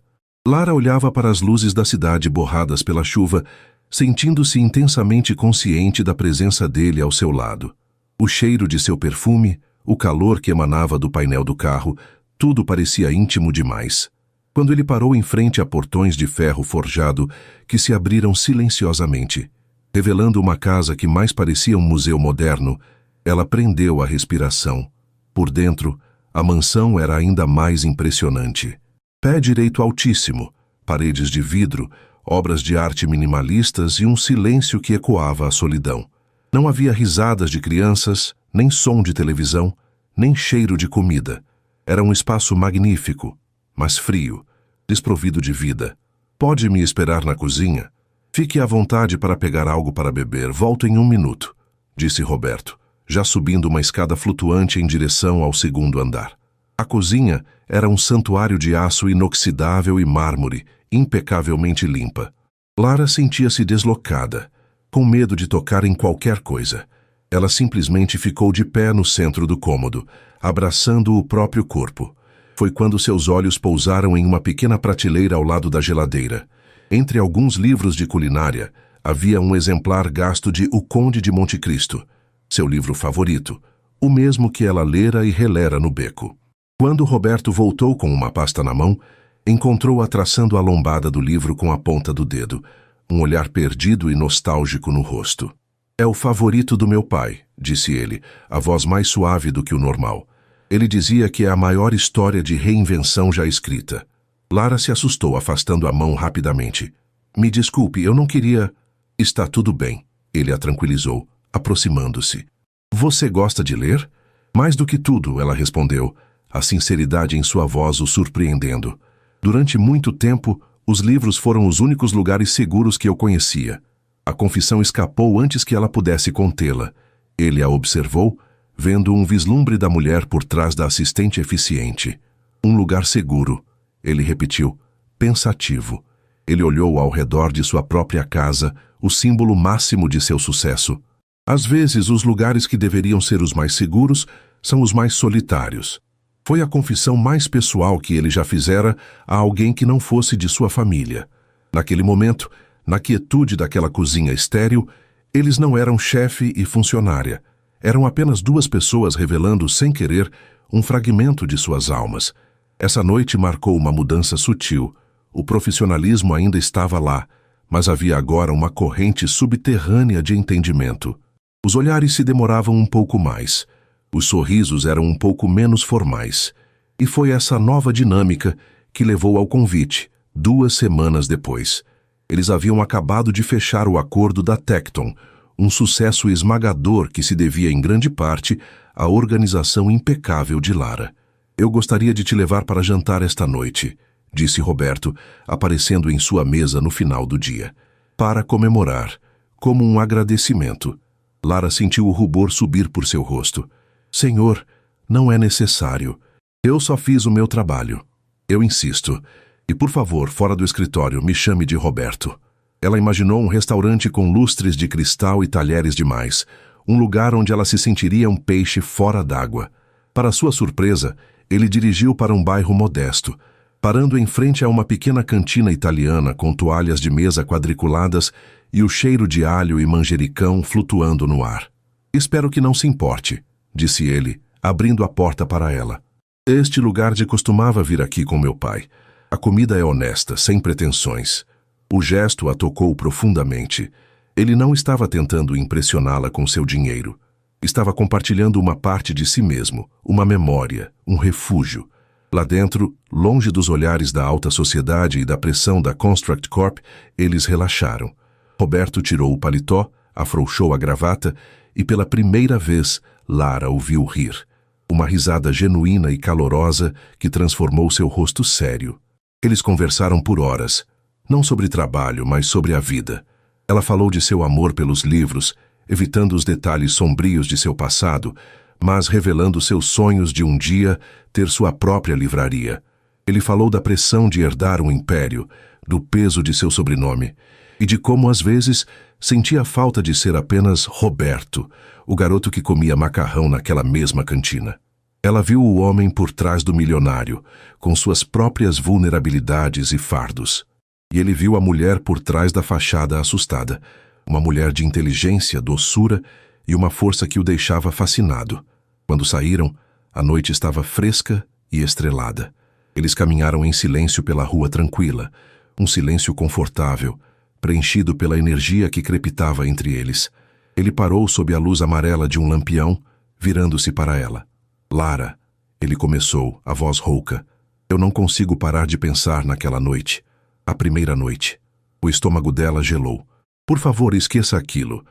Speaker 1: Lara olhava para as luzes da cidade borradas pela chuva, sentindo-se intensamente consciente da presença dele ao seu lado. O cheiro de seu perfume, o calor que emanava do painel do carro, tudo parecia íntimo demais. Quando ele parou em frente a portões de ferro forjado que se abriram silenciosamente, revelando uma casa que mais parecia um museu moderno, ela prendeu a respiração. Por dentro, a mansão era ainda mais impressionante. Pé direito altíssimo, paredes de vidro, obras de arte minimalistas e um silêncio que ecoava a solidão. Não havia risadas de crianças, nem som de televisão, nem cheiro de comida. Era um espaço magnífico, mas frio, desprovido de vida. Pode me esperar na cozinha? Fique à vontade para pegar algo para beber. Volto em 1 minuto, disse Roberto, já subindo uma escada flutuante em direção ao 2º andar. A cozinha era um santuário de aço inoxidável e mármore, impecavelmente limpa. Lara sentia-se deslocada, com medo de tocar em qualquer coisa. Ela simplesmente ficou de pé no centro do cômodo, abraçando o próprio corpo. Foi quando seus olhos pousaram em uma pequena prateleira ao lado da geladeira. Entre alguns livros de culinária, havia um exemplar gasto de O Conde de Monte Cristo, seu livro favorito, o mesmo que ela lera e relera no beco. Quando Roberto voltou com uma pasta na mão, encontrou-a traçando a lombada do livro com a ponta do dedo, um olhar perdido e nostálgico no rosto. É o favorito do meu pai, disse ele, a voz mais suave do que o normal. Ele dizia que é a maior história de reinvenção já escrita. Lara se assustou, afastando a mão rapidamente. Me desculpe, eu não queria... Está tudo bem, ele a tranquilizou, aproximando-se. Você gosta de ler? Mais do que tudo, ela respondeu, a sinceridade em sua voz o surpreendendo. Durante muito tempo, os livros foram os únicos lugares seguros que eu conhecia. A confissão escapou antes que ela pudesse contê-la. Ele a observou, vendo um vislumbre da mulher por trás da assistente eficiente. Um lugar seguro, ele repetiu, pensativo. Ele olhou ao redor de sua própria casa, o símbolo máximo de seu sucesso. Às vezes, os lugares que deveriam ser os mais seguros são os mais solitários. Foi a confissão mais pessoal que ele já fizera a alguém que não fosse de sua família. Naquele momento, na quietude daquela cozinha estéril, eles não eram chefe e funcionária. Eram apenas 2 pessoas revelando, sem querer, um fragmento de suas almas. Essa noite marcou uma mudança sutil. O profissionalismo ainda estava lá, mas havia agora uma corrente subterrânea de entendimento. Os olhares se demoravam um pouco mais. Os sorrisos eram um pouco menos formais. E foi essa nova dinâmica que levou ao convite, 2 semanas depois. Eles haviam acabado de fechar o acordo da Tecton, um sucesso esmagador que se devia em grande parte à organização impecável de Lara. Eu gostaria de te levar para jantar esta noite, disse Roberto, aparecendo em sua mesa no final do dia. Para comemorar, como um agradecimento. Lara sentiu o rubor subir por seu rosto. Senhor, não é necessário. Eu só fiz o meu trabalho. Eu insisto. E por favor, fora do escritório, me chame de Roberto. Ela imaginou um restaurante com lustres de cristal e talheres demais, um lugar onde ela se sentiria um peixe fora d'água. Para sua surpresa, ele dirigiu para um bairro modesto, parando em frente a uma pequena cantina italiana com toalhas de mesa quadriculadas e o cheiro de alho e manjericão flutuando no ar. Espero que não se importe, disse ele, abrindo a porta para ela. Este lugar costumava vir aqui com meu pai. A comida é honesta, sem pretensões. O gesto a tocou profundamente. Ele não estava tentando impressioná-la com seu dinheiro. Estava compartilhando uma parte de si mesmo, uma memória, um refúgio. Lá dentro, longe dos olhares da alta sociedade e da pressão da Construct Corp, eles relaxaram. Roberto tirou o paletó, afrouxou a gravata e pela primeira vez Lara ouviu rir. Uma risada genuína e calorosa que transformou seu rosto sério. Eles conversaram por horas, não sobre trabalho, mas sobre a vida. Ela falou de seu amor pelos livros, evitando os detalhes sombrios de seu passado, mas revelando seus sonhos de um dia ter sua própria livraria. Ele falou da pressão de herdar um império, do peso de seu sobrenome, e de como às vezes sentia falta de ser apenas Roberto, o garoto que comia macarrão naquela mesma cantina. Ela viu o homem por trás do milionário, com suas próprias vulnerabilidades e fardos. E ele viu a mulher por trás da fachada assustada, uma mulher de inteligência, doçura e uma força que o deixava fascinado. Quando saíram, a noite estava fresca e estrelada. Eles caminharam em silêncio pela rua tranquila, um silêncio confortável, preenchido pela energia que crepitava entre eles. Ele parou sob a luz amarela de um lampião, virando-se para ela. Lara, ele começou, a voz rouca. Eu não consigo parar de pensar naquela noite. A primeira noite. O estômago dela gelou. Por favor, esqueça aquilo.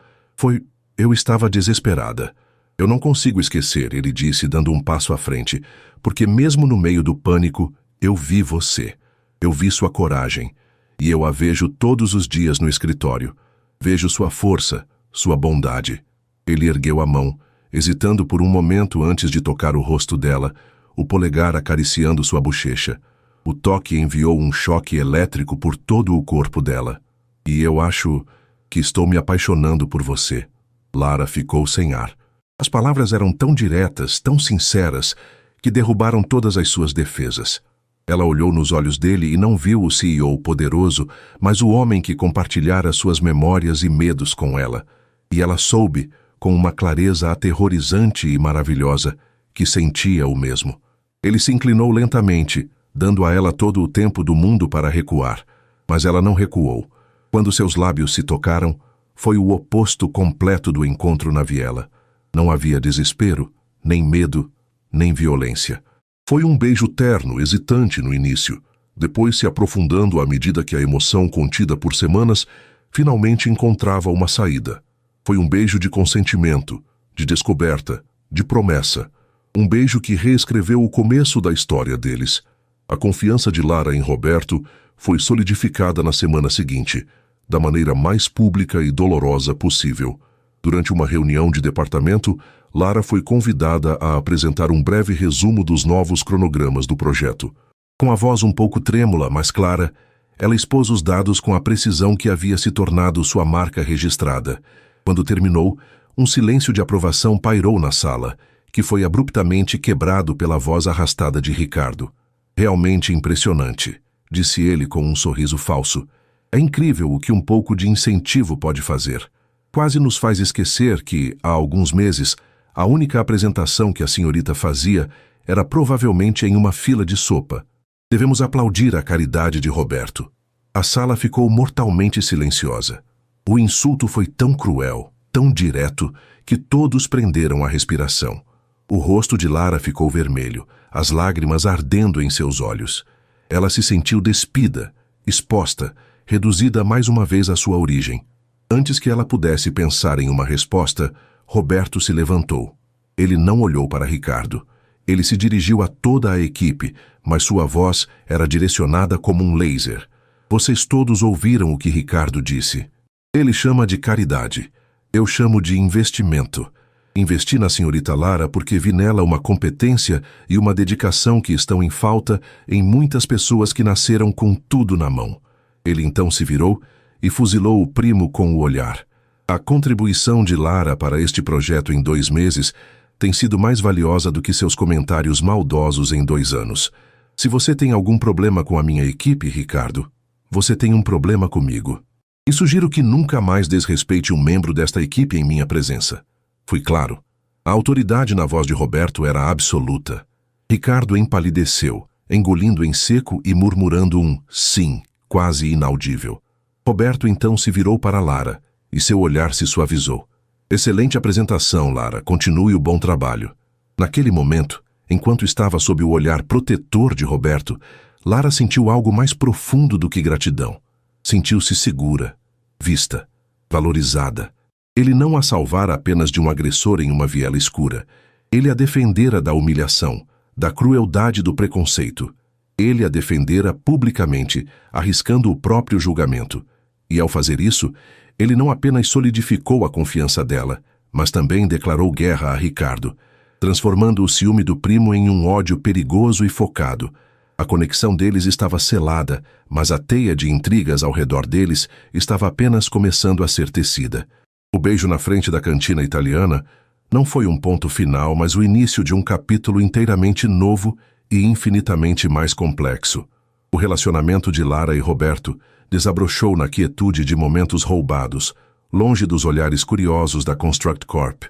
Speaker 1: Eu estava desesperada. Eu não consigo esquecer, ele disse, dando um passo à frente, porque mesmo no meio do pânico, eu vi você. Eu vi sua coragem. E eu a vejo todos os dias no escritório. Vejo sua força, sua bondade. Ele ergueu a mão, hesitando por um momento antes de tocar o rosto dela, o polegar acariciando sua bochecha. O toque enviou um choque elétrico por todo o corpo dela. E eu acho que estou me apaixonando por você. Lara ficou sem ar. As palavras eram tão diretas, tão sinceras, que derrubaram todas as suas defesas. Ela olhou nos olhos dele e não viu o CEO poderoso, mas o homem que compartilhara suas memórias e medos com ela. E ela soube, com uma clareza aterrorizante e maravilhosa, que sentia o mesmo. Ele se inclinou lentamente, dando a ela todo o tempo do mundo para recuar, mas ela não recuou. Quando seus lábios se tocaram, foi o oposto completo do encontro na viela. Não havia desespero, nem medo, nem violência. Foi um beijo terno, hesitante no início, depois se aprofundando à medida que a emoção contida por semanas finalmente encontrava uma saída. Foi um beijo de consentimento, de descoberta, de promessa. Um beijo que reescreveu o começo da história deles. A confiança de Lara em Roberto foi solidificada na semana seguinte, da maneira mais pública e dolorosa possível. Durante uma reunião de departamento, Lara foi convidada a apresentar um breve resumo dos novos cronogramas do projeto. Com a voz um pouco trêmula, mas clara, ela expôs os dados com a precisão que havia se tornado sua marca registrada. Quando terminou, um silêncio de aprovação pairou na sala, que foi abruptamente quebrado pela voz arrastada de Ricardo. Realmente impressionante, disse ele com um sorriso falso. É incrível o que um pouco de incentivo pode fazer. Quase nos faz esquecer que, há alguns meses, a única apresentação que a senhorita fazia era provavelmente em uma fila de sopa. Devemos aplaudir a caridade de Roberto. A sala ficou mortalmente silenciosa. O insulto foi tão cruel, tão direto, que todos prenderam a respiração. O rosto de Lara ficou vermelho, as lágrimas ardendo em seus olhos. Ela se sentiu despida, exposta, reduzida mais uma vez à sua origem. Antes que ela pudesse pensar em uma resposta, Roberto se levantou. Ele não olhou para Ricardo. Ele se dirigiu a toda a equipe, mas sua voz era direcionada como um laser. Vocês todos ouviram o que Ricardo disse. Ele chama de caridade. Eu chamo de investimento. Investi na senhorita Lara porque vi nela uma competência e uma dedicação que estão em falta em muitas pessoas que nasceram com tudo na mão. Ele então se virou e fuzilou o primo com o olhar. A contribuição de Lara para este projeto em 2 meses tem sido mais valiosa do que seus comentários maldosos em 2 anos. Se você tem algum problema com a minha equipe, Ricardo, você tem um problema comigo. E sugiro que nunca mais desrespeite um membro desta equipe em minha presença. Fui claro. A autoridade na voz de Roberto era absoluta. Ricardo empalideceu, engolindo em seco e murmurando um sim, quase inaudível. Roberto então se virou para Lara, e seu olhar se suavizou. Excelente apresentação, Lara. Continue o bom trabalho. Naquele momento, enquanto estava sob o olhar protetor de Roberto, Lara sentiu algo mais profundo do que gratidão. Sentiu-se segura, vista, valorizada. Ele não a salvara apenas de um agressor em uma viela escura. Ele a defendera da humilhação, da crueldade do preconceito. Ele a defendera publicamente, arriscando o próprio julgamento. E ao fazer isso, ele não apenas solidificou a confiança dela, mas também declarou guerra a Ricardo, transformando o ciúme do primo em um ódio perigoso e focado. A conexão deles estava selada, mas a teia de intrigas ao redor deles estava apenas começando a ser tecida. O beijo na frente da cantina italiana não foi um ponto final, mas o início de um capítulo inteiramente novo e infinitamente mais complexo. O relacionamento de Lara e Roberto desabrochou na quietude de momentos roubados, longe dos olhares curiosos da Construct Corp.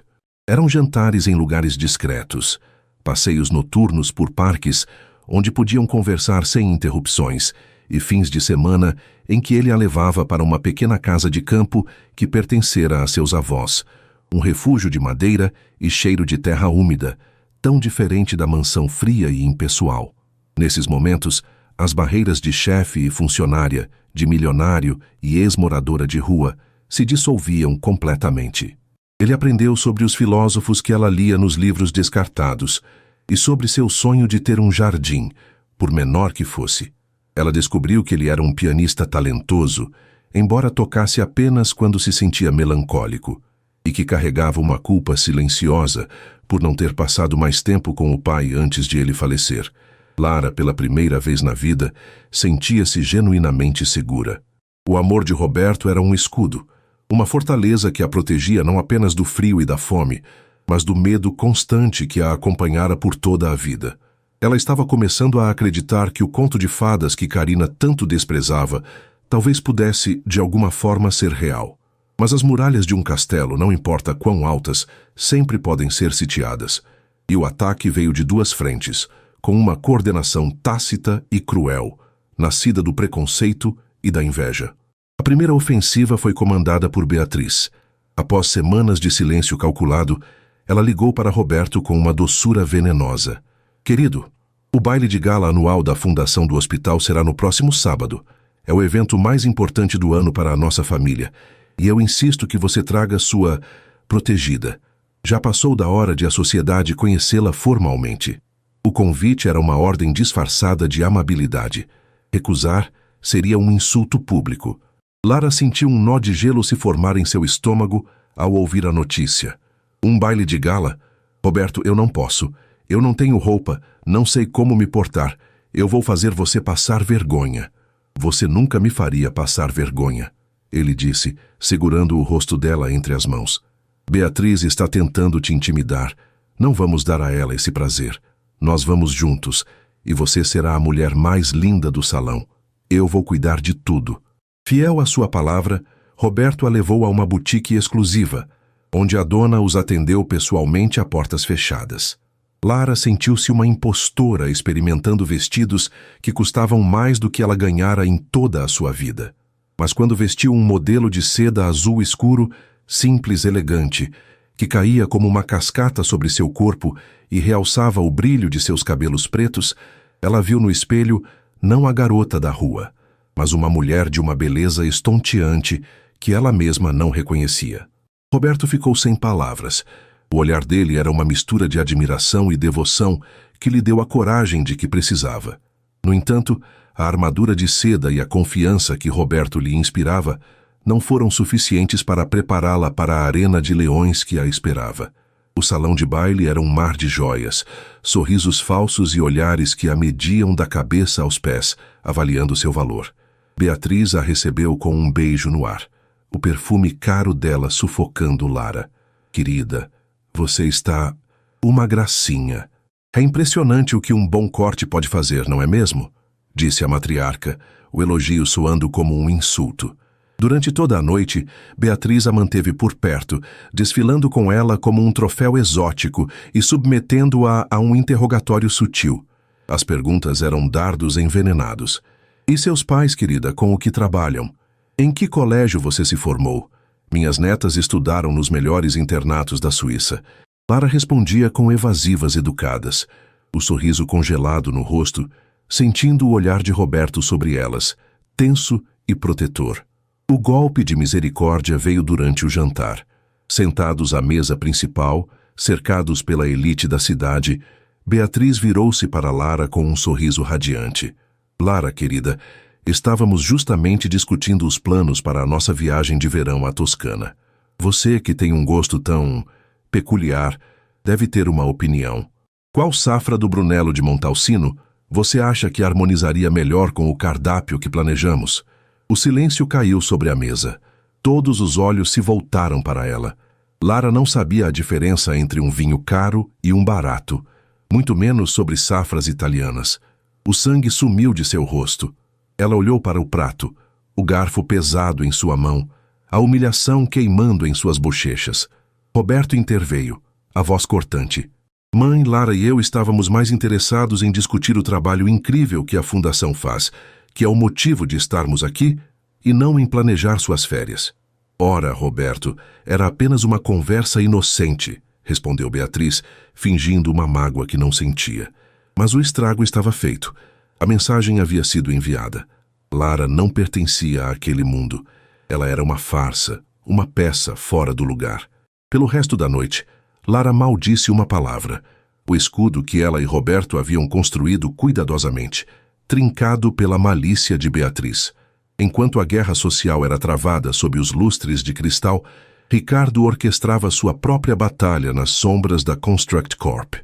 Speaker 1: Eram jantares em lugares discretos, passeios noturnos por parques onde podiam conversar sem interrupções, e fins de semana em que ele a levava para uma pequena casa de campo que pertencera a seus avós, um refúgio de madeira e cheiro de terra úmida, tão diferente da mansão fria e impessoal. Nesses momentos, as barreiras de chefe e funcionária, de milionário e ex-moradora de rua, se dissolviam completamente. Ele aprendeu sobre os filósofos que ela lia nos livros descartados e sobre seu sonho de ter um jardim, por menor que fosse. Ela descobriu que ele era um pianista talentoso, embora tocasse apenas quando se sentia melancólico, e que carregava uma culpa silenciosa por não ter passado mais tempo com o pai antes de ele falecer. Lara, pela primeira vez na vida, sentia-se genuinamente segura. O amor de Roberto era um escudo, uma fortaleza que a protegia não apenas do frio e da fome, mas do medo constante que a acompanhara por toda a vida. Ela estava começando a acreditar que o conto de fadas que Karina tanto desprezava talvez pudesse, de alguma forma, ser real. Mas as muralhas de um castelo, não importa quão altas, sempre podem ser sitiadas. E o ataque veio de 2 frentes, com uma coordenação tácita e cruel, nascida do preconceito e da inveja. A primeira ofensiva foi comandada por Beatriz. Após semanas de silêncio calculado, ela ligou para Roberto com uma doçura venenosa. Querido, o baile de gala anual da fundação do hospital será no próximo sábado. É o evento mais importante do ano para a nossa família. E eu insisto que você traga sua protegida. Já passou da hora de a sociedade conhecê-la formalmente. O convite era uma ordem disfarçada de amabilidade. Recusar seria um insulto público. Lara sentiu um nó de gelo se formar em seu estômago ao ouvir a notícia. Um baile de gala? Roberto, eu não posso. Eu não tenho roupa, não sei como me portar. Eu vou fazer você passar vergonha. Você nunca me faria passar vergonha, ele disse, segurando o rosto dela entre as mãos. Beatriz está tentando te intimidar. Não vamos dar a ela esse prazer. Nós vamos juntos, e você será a mulher mais linda do salão. Eu vou cuidar de tudo. Fiel à sua palavra, Roberto a levou a uma boutique exclusiva, onde a dona os atendeu pessoalmente a portas fechadas. Lara sentiu-se uma impostora experimentando vestidos que custavam mais do que ela ganhara em toda a sua vida. Mas quando vestiu um modelo de seda azul escuro, simples e elegante, que caía como uma cascata sobre seu corpo e realçava o brilho de seus cabelos pretos, ela viu no espelho não a garota da rua, mas uma mulher de uma beleza estonteante que ela mesma não reconhecia. Roberto ficou sem palavras. O olhar dele era uma mistura de admiração e devoção que lhe deu a coragem de que precisava. No entanto, a armadura de seda e a confiança que Roberto lhe inspirava não foram suficientes para prepará-la para a arena de leões que a esperava. O salão de baile era um mar de joias, sorrisos falsos e olhares que a mediam da cabeça aos pés, avaliando seu valor. Beatriz a recebeu com um beijo no ar, o perfume caro dela sufocando Lara. Querida, você está uma gracinha. É impressionante o que um bom corte pode fazer, não é mesmo? Disse a matriarca, o elogio soando como um insulto. Durante toda a noite, Beatriz a manteve por perto, desfilando com ela como um troféu exótico e submetendo-a a um interrogatório sutil. As perguntas eram dardos envenenados. E seus pais, querida, com o que trabalham? Em que colégio você se formou? Minhas netas estudaram nos melhores internatos da Suíça. Lara respondia com evasivas educadas, o sorriso congelado no rosto, sentindo o olhar de Roberto sobre elas, tenso e protetor. O golpe de misericórdia veio durante o jantar. Sentados à mesa principal, cercados pela elite da cidade, Beatriz virou-se para Lara com um sorriso radiante. Lara, querida, estávamos justamente discutindo os planos para a nossa viagem de verão à Toscana. Você, que tem um gosto tão peculiar, deve ter uma opinião. Qual safra do Brunello de Montalcino você acha que harmonizaria melhor com o cardápio que planejamos? O silêncio caiu sobre a mesa. Todos os olhos se voltaram para ela. Lara não sabia a diferença entre um vinho caro e um barato, muito menos sobre safras italianas. O sangue sumiu de seu rosto. Ela olhou para o prato, o garfo pesado em sua mão, a humilhação queimando em suas bochechas. Roberto interveio, a voz cortante. Mãe, Lara e eu estávamos mais interessados em discutir o trabalho incrível que a Fundação faz, que é o motivo de estarmos aqui, e não em planejar suas férias. Ora, Roberto, era apenas uma conversa inocente, respondeu Beatriz, fingindo uma mágoa que não sentia. Mas o estrago estava feito. A mensagem havia sido enviada. Lara não pertencia àquele mundo. Ela era uma farsa, uma peça fora do lugar. Pelo resto da noite, Lara maldisse uma palavra. O escudo que ela e Roberto haviam construído cuidadosamente, trincado pela malícia de Beatriz. Enquanto a guerra social era travada sob os lustres de cristal, Ricardo orquestrava sua própria batalha nas sombras da Construct Corp.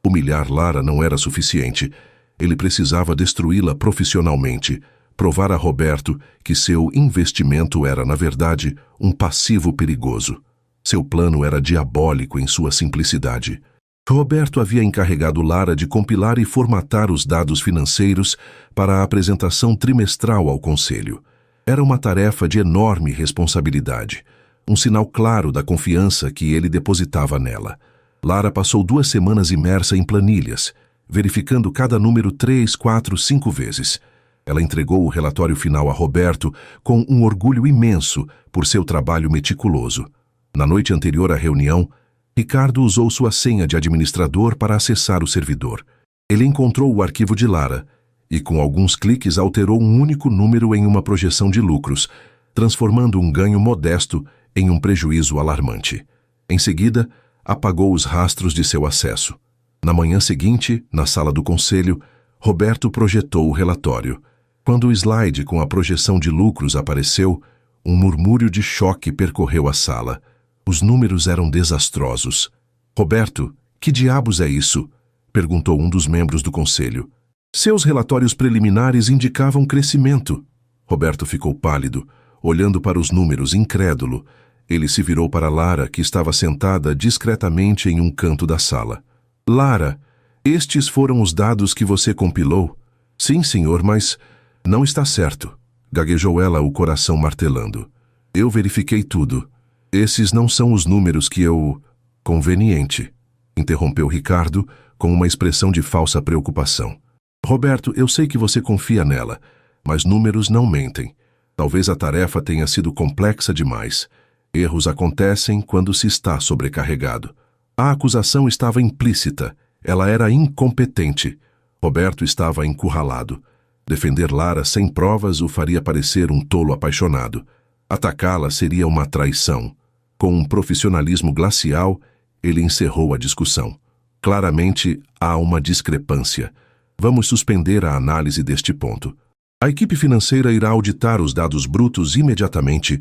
Speaker 1: Humilhar Lara não era suficiente. Ele precisava destruí-la profissionalmente, provar a Roberto que seu investimento era, na verdade, um passivo perigoso. Seu plano era diabólico em sua simplicidade. Roberto havia encarregado Lara de compilar e formatar os dados financeiros para a apresentação trimestral ao Conselho. Era uma tarefa de enorme responsabilidade, um sinal claro da confiança que ele depositava nela. Lara passou 2 semanas imersa em planilhas, verificando cada número 3, 4, 5 vezes. Ela entregou o relatório final a Roberto com um orgulho imenso por seu trabalho meticuloso. Na noite anterior à reunião, Ricardo usou sua senha de administrador para acessar o servidor. Ele encontrou o arquivo de Lara e, com alguns cliques, alterou um único número em uma projeção de lucros, transformando um ganho modesto em um prejuízo alarmante. Em seguida, apagou os rastros de seu acesso. Na manhã seguinte, na sala do conselho, Roberto projetou o relatório. Quando o slide com a projeção de lucros apareceu, um murmúrio de choque percorreu a sala. Os números eram desastrosos. Roberto, que diabos é isso? Perguntou um dos membros do conselho. Seus relatórios preliminares indicavam crescimento. Roberto ficou pálido, olhando para os números, incrédulo. Ele se virou para Lara, que estava sentada discretamente em um canto da sala. Lara, estes foram os dados que você compilou? Sim, senhor, mas não está certo. Gaguejou ela, o coração martelando. Eu verifiquei tudo. Esses não são os números que eu... Conveniente, interrompeu Ricardo com uma expressão de falsa preocupação. Roberto, eu sei que você confia nela, mas números não mentem. Talvez a tarefa tenha sido complexa demais. Erros acontecem quando se está sobrecarregado. A acusação estava implícita. Ela era incompetente. Roberto estava encurralado. Defender Lara sem provas o faria parecer um tolo apaixonado. Atacá-la seria uma traição. Com um profissionalismo glacial, ele encerrou a discussão. Claramente, há uma discrepância. Vamos suspender a análise deste ponto. A equipe financeira irá auditar os dados brutos imediatamente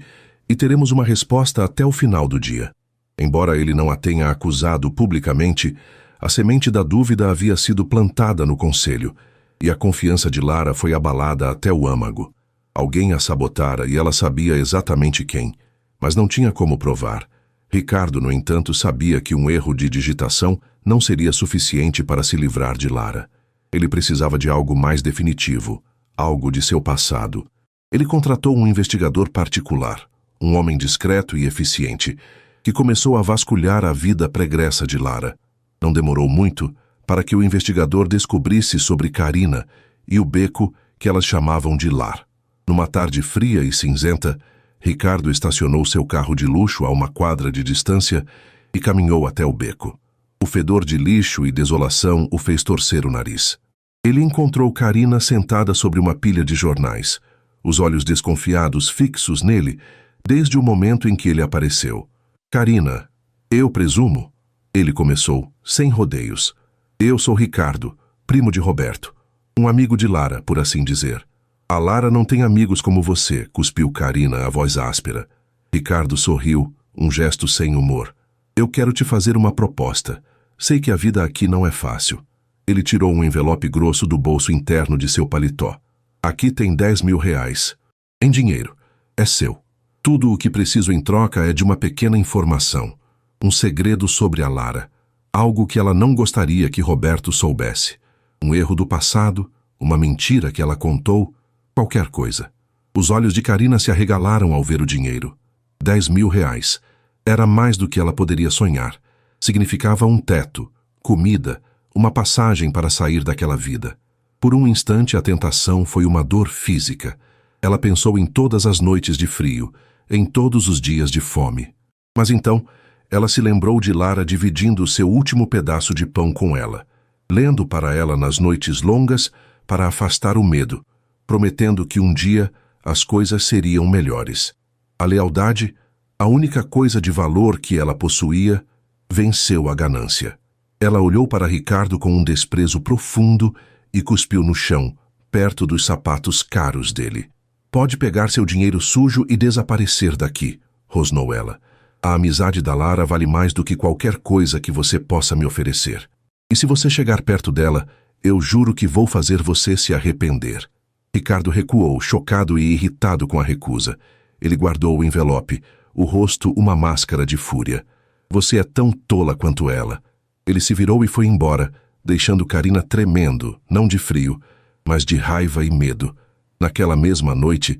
Speaker 1: e teremos uma resposta até o final do dia. Embora ele não a tenha acusado publicamente, a semente da dúvida havia sido plantada no conselho, e a confiança de Lara foi abalada até o âmago. Alguém a sabotara e ela sabia exatamente quem, mas não tinha como provar. Ricardo, no entanto, sabia que um erro de digitação não seria suficiente para se livrar de Lara. Ele precisava de algo mais definitivo, algo de seu passado. Ele contratou um investigador particular, um homem discreto e eficiente, que começou a vasculhar a vida pregressa de Lara. Não demorou muito para que o investigador descobrisse sobre Carina e o beco que elas chamavam de lar. Numa tarde fria e cinzenta, Ricardo estacionou seu carro de luxo a uma quadra de distância e caminhou até o beco. O fedor de lixo e desolação o fez torcer o nariz. Ele encontrou Carina sentada sobre uma pilha de jornais, os olhos desconfiados fixos nele desde o momento em que ele apareceu. Carina, eu presumo? Ele começou, sem rodeios. Eu sou Ricardo, primo de Roberto. Um amigo de Lara, por assim dizer. A Lara não tem amigos como você, cuspiu Carina, a voz áspera. Ricardo sorriu, um gesto sem humor. Eu quero te fazer uma proposta. Sei que a vida aqui não é fácil. Ele tirou um envelope grosso do bolso interno de seu paletó. Aqui tem 10.000 reais. Em dinheiro. É seu. Tudo o que preciso em troca é de uma pequena informação. Um segredo sobre a Lara. Algo que ela não gostaria que Roberto soubesse. Um erro do passado, uma mentira que ela contou, qualquer coisa. Os olhos de Carina se arregalaram ao ver o dinheiro. 10.000 reais. Era mais do que ela poderia sonhar. Significava um teto, comida, uma passagem para sair daquela vida. Por um instante a tentação foi uma dor física. Ela pensou em todas as noites de frio, em todos os dias de fome. Mas então, ela se lembrou de Lara dividindo o seu último pedaço de pão com ela, lendo para ela nas noites longas para afastar o medo, prometendo que um dia as coisas seriam melhores. A lealdade, a única coisa de valor que ela possuía, venceu a ganância. Ela olhou para Ricardo com um desprezo profundo e cuspiu no chão, perto dos sapatos caros dele. Pode pegar seu dinheiro sujo e desaparecer daqui, rosnou ela. A amizade da Lara vale mais do que qualquer coisa que você possa me oferecer. E se você chegar perto dela, eu juro que vou fazer você se arrepender. Ricardo recuou, chocado e irritado com a recusa. Ele guardou o envelope, o rosto uma máscara de fúria. Você é tão tola quanto ela. Ele se virou e foi embora, deixando Carina tremendo, não de frio, mas de raiva e medo. Naquela mesma noite,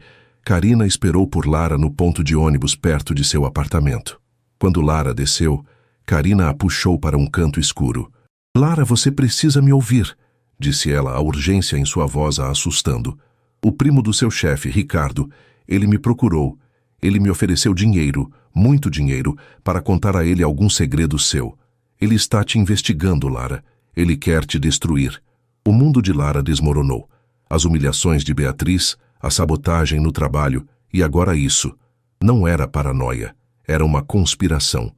Speaker 1: Carina esperou por Lara no ponto de ônibus perto de seu apartamento. Quando Lara desceu, Carina a puxou para um canto escuro. Lara, você precisa me ouvir, disse ela, a urgência em sua voz a assustando. O primo do seu chefe, Ricardo, ele me procurou. Ele me ofereceu dinheiro, muito dinheiro, para contar a ele algum segredo seu. Ele está te investigando, Lara. Ele quer te destruir. O mundo de Lara desmoronou. As humilhações de Beatriz, a sabotagem no trabalho, e agora isso. Não era paranoia, era uma conspiração.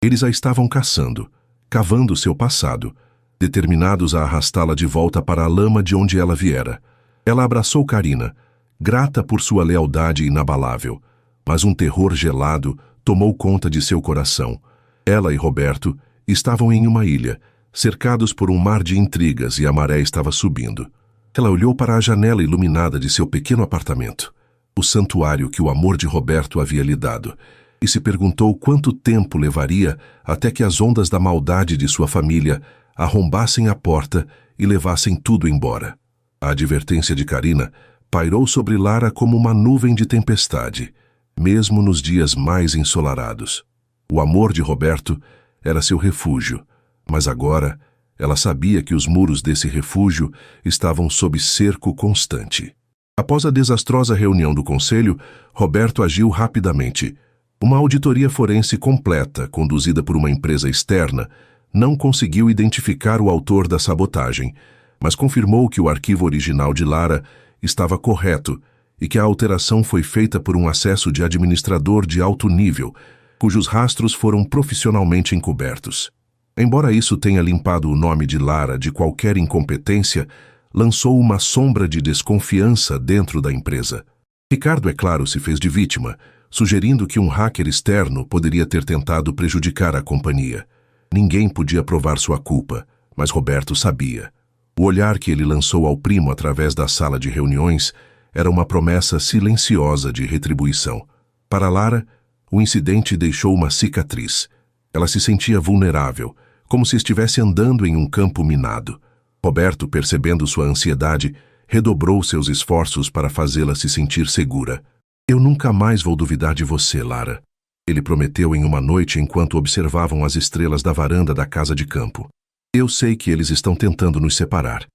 Speaker 1: Eles a estavam caçando, cavando seu passado, determinados a arrastá-la de volta para a lama de onde ela viera. Ela abraçou Carina, grata por sua lealdade inabalável, mas um terror gelado tomou conta de seu coração. Ela e Roberto estavam em uma ilha, cercados por um mar de intrigas e a maré estava subindo. Ela olhou para a janela iluminada de seu pequeno apartamento, o santuário que o amor de Roberto havia lhe dado, e se perguntou quanto tempo levaria até que as ondas da maldade de sua família arrombassem a porta e levassem tudo embora. A advertência de Carina pairou sobre Lara como uma nuvem de tempestade, mesmo nos dias mais ensolarados. O amor de Roberto era seu refúgio, mas agora ela sabia que os muros desse refúgio estavam sob cerco constante. Após a desastrosa reunião do conselho, Roberto agiu rapidamente. Uma auditoria forense completa, conduzida por uma empresa externa, não conseguiu identificar o autor da sabotagem, mas confirmou que o arquivo original de Lara estava correto e que a alteração foi feita por um acesso de administrador de alto nível, cujos rastros foram profissionalmente encobertos. Embora isso tenha limpado o nome de Lara de qualquer incompetência, lançou uma sombra de desconfiança dentro da empresa. Ricardo, é claro, se fez de vítima, sugerindo que um hacker externo poderia ter tentado prejudicar a companhia. Ninguém podia provar sua culpa, mas Roberto sabia. O olhar que ele lançou ao primo através da sala de reuniões era uma promessa silenciosa de retribuição. Para Lara, o incidente deixou uma cicatriz. Ela se sentia vulnerável, como se estivesse andando em um campo minado. Roberto, percebendo sua ansiedade, redobrou seus esforços para fazê-la se sentir segura. "Eu nunca mais vou duvidar de você, Lara", ele prometeu em uma noite enquanto observavam as estrelas da varanda da casa de campo. "Eu sei que eles estão tentando nos separar.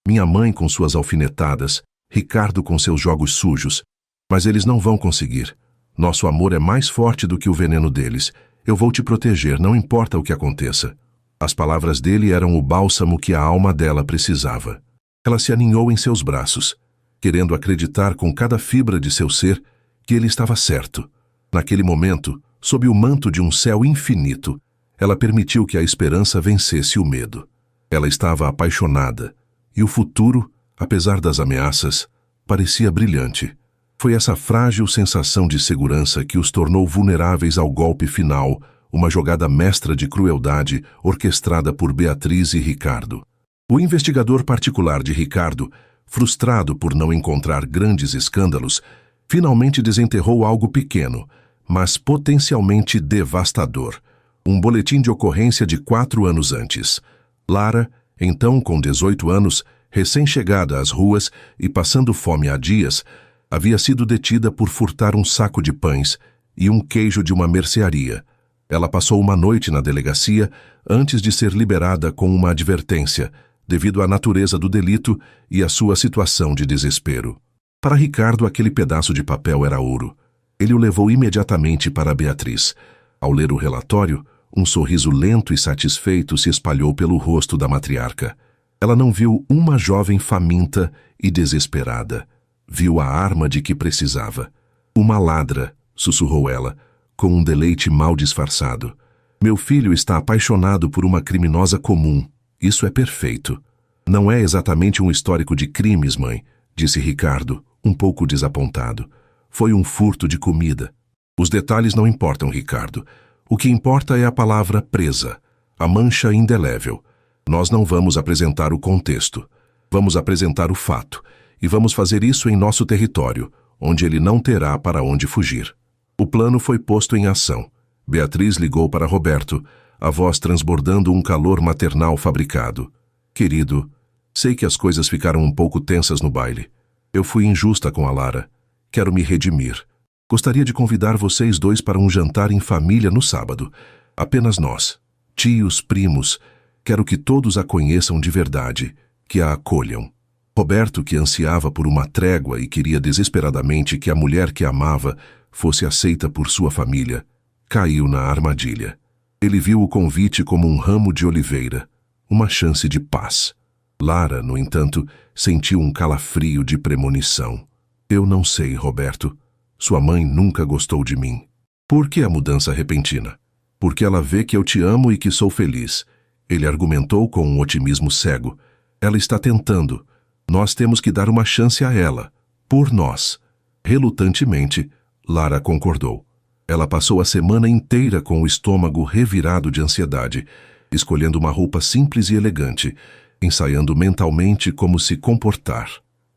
Speaker 1: Minha mãe com suas alfinetadas, Ricardo com seus jogos sujos, mas eles não vão conseguir. Nosso amor é mais forte do que o veneno deles. Eu vou te proteger, não importa o que aconteça." As palavras dele eram o bálsamo que a alma dela precisava. Ela se aninhou em seus braços, querendo acreditar com cada fibra de seu ser que ele estava certo. Naquele momento, sob o manto de um céu infinito, ela permitiu que a esperança vencesse o medo. Ela estava apaixonada, e o futuro, apesar das ameaças, parecia brilhante. Foi essa frágil sensação de segurança que os tornou vulneráveis ao golpe final, uma jogada mestra de crueldade orquestrada por Beatriz e Ricardo. O investigador particular de Ricardo, frustrado por não encontrar grandes escândalos, finalmente desenterrou algo pequeno, mas potencialmente devastador. Um boletim de ocorrência de 4 anos antes. Lara, então com 18 anos, recém-chegada às ruas e passando fome há dias, havia sido detida por furtar um saco de pães e um queijo de uma mercearia. Ela passou uma noite na delegacia antes de ser liberada com uma advertência, devido à natureza do delito e à sua situação de desespero. Para Ricardo, aquele pedaço de papel era ouro. Ele o levou imediatamente para Beatriz. Ao ler o relatório, um sorriso lento e satisfeito se espalhou pelo rosto da matriarca. Ela não viu uma jovem faminta e desesperada. Viu a arma de que precisava. "Uma ladra", sussurrou ela, com um deleite mal disfarçado. "Meu filho está apaixonado por uma criminosa comum. Isso é perfeito." "Não é exatamente um histórico de crimes, mãe", disse Ricardo, um pouco desapontado. "Foi um furto de comida." "Os detalhes não importam, Ricardo. O que importa é a palavra presa, a mancha indelével. Nós não vamos apresentar o contexto. Vamos apresentar o fato. E vamos fazer isso em nosso território, onde ele não terá para onde fugir." O plano foi posto em ação. Beatriz ligou para Roberto, a voz transbordando um calor maternal fabricado. "Querido, sei que as coisas ficaram um pouco tensas no baile. Eu fui injusta com a Lara. Quero me redimir. Gostaria de convidar vocês dois para um jantar em família no sábado. Apenas nós, tios, primos. Quero que todos a conheçam de verdade, que a acolham." Roberto, que ansiava por uma trégua e queria desesperadamente que a mulher que amava fosse aceita por sua família, caiu na armadilha. Ele viu o convite como um ramo de oliveira, uma chance de paz. Lara, no entanto, sentiu um calafrio de premonição. "Eu não sei, Roberto. Sua mãe nunca gostou de mim." "Por que a mudança repentina?" "Porque ela vê que eu te amo e que sou feliz." Ele argumentou com um otimismo cego. "Ela está tentando. Nós temos que dar uma chance a ela. Por nós." Relutantemente, Lara concordou. Ela passou a semana inteira com o estômago revirado de ansiedade, escolhendo uma roupa simples e elegante, ensaiando mentalmente como se comportar.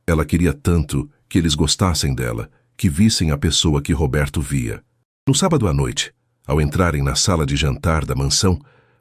Speaker 1: Ela queria tanto que eles gostassem dela, que vissem a pessoa que Roberto via. No sábado à noite, ao entrarem na sala de jantar da mansão,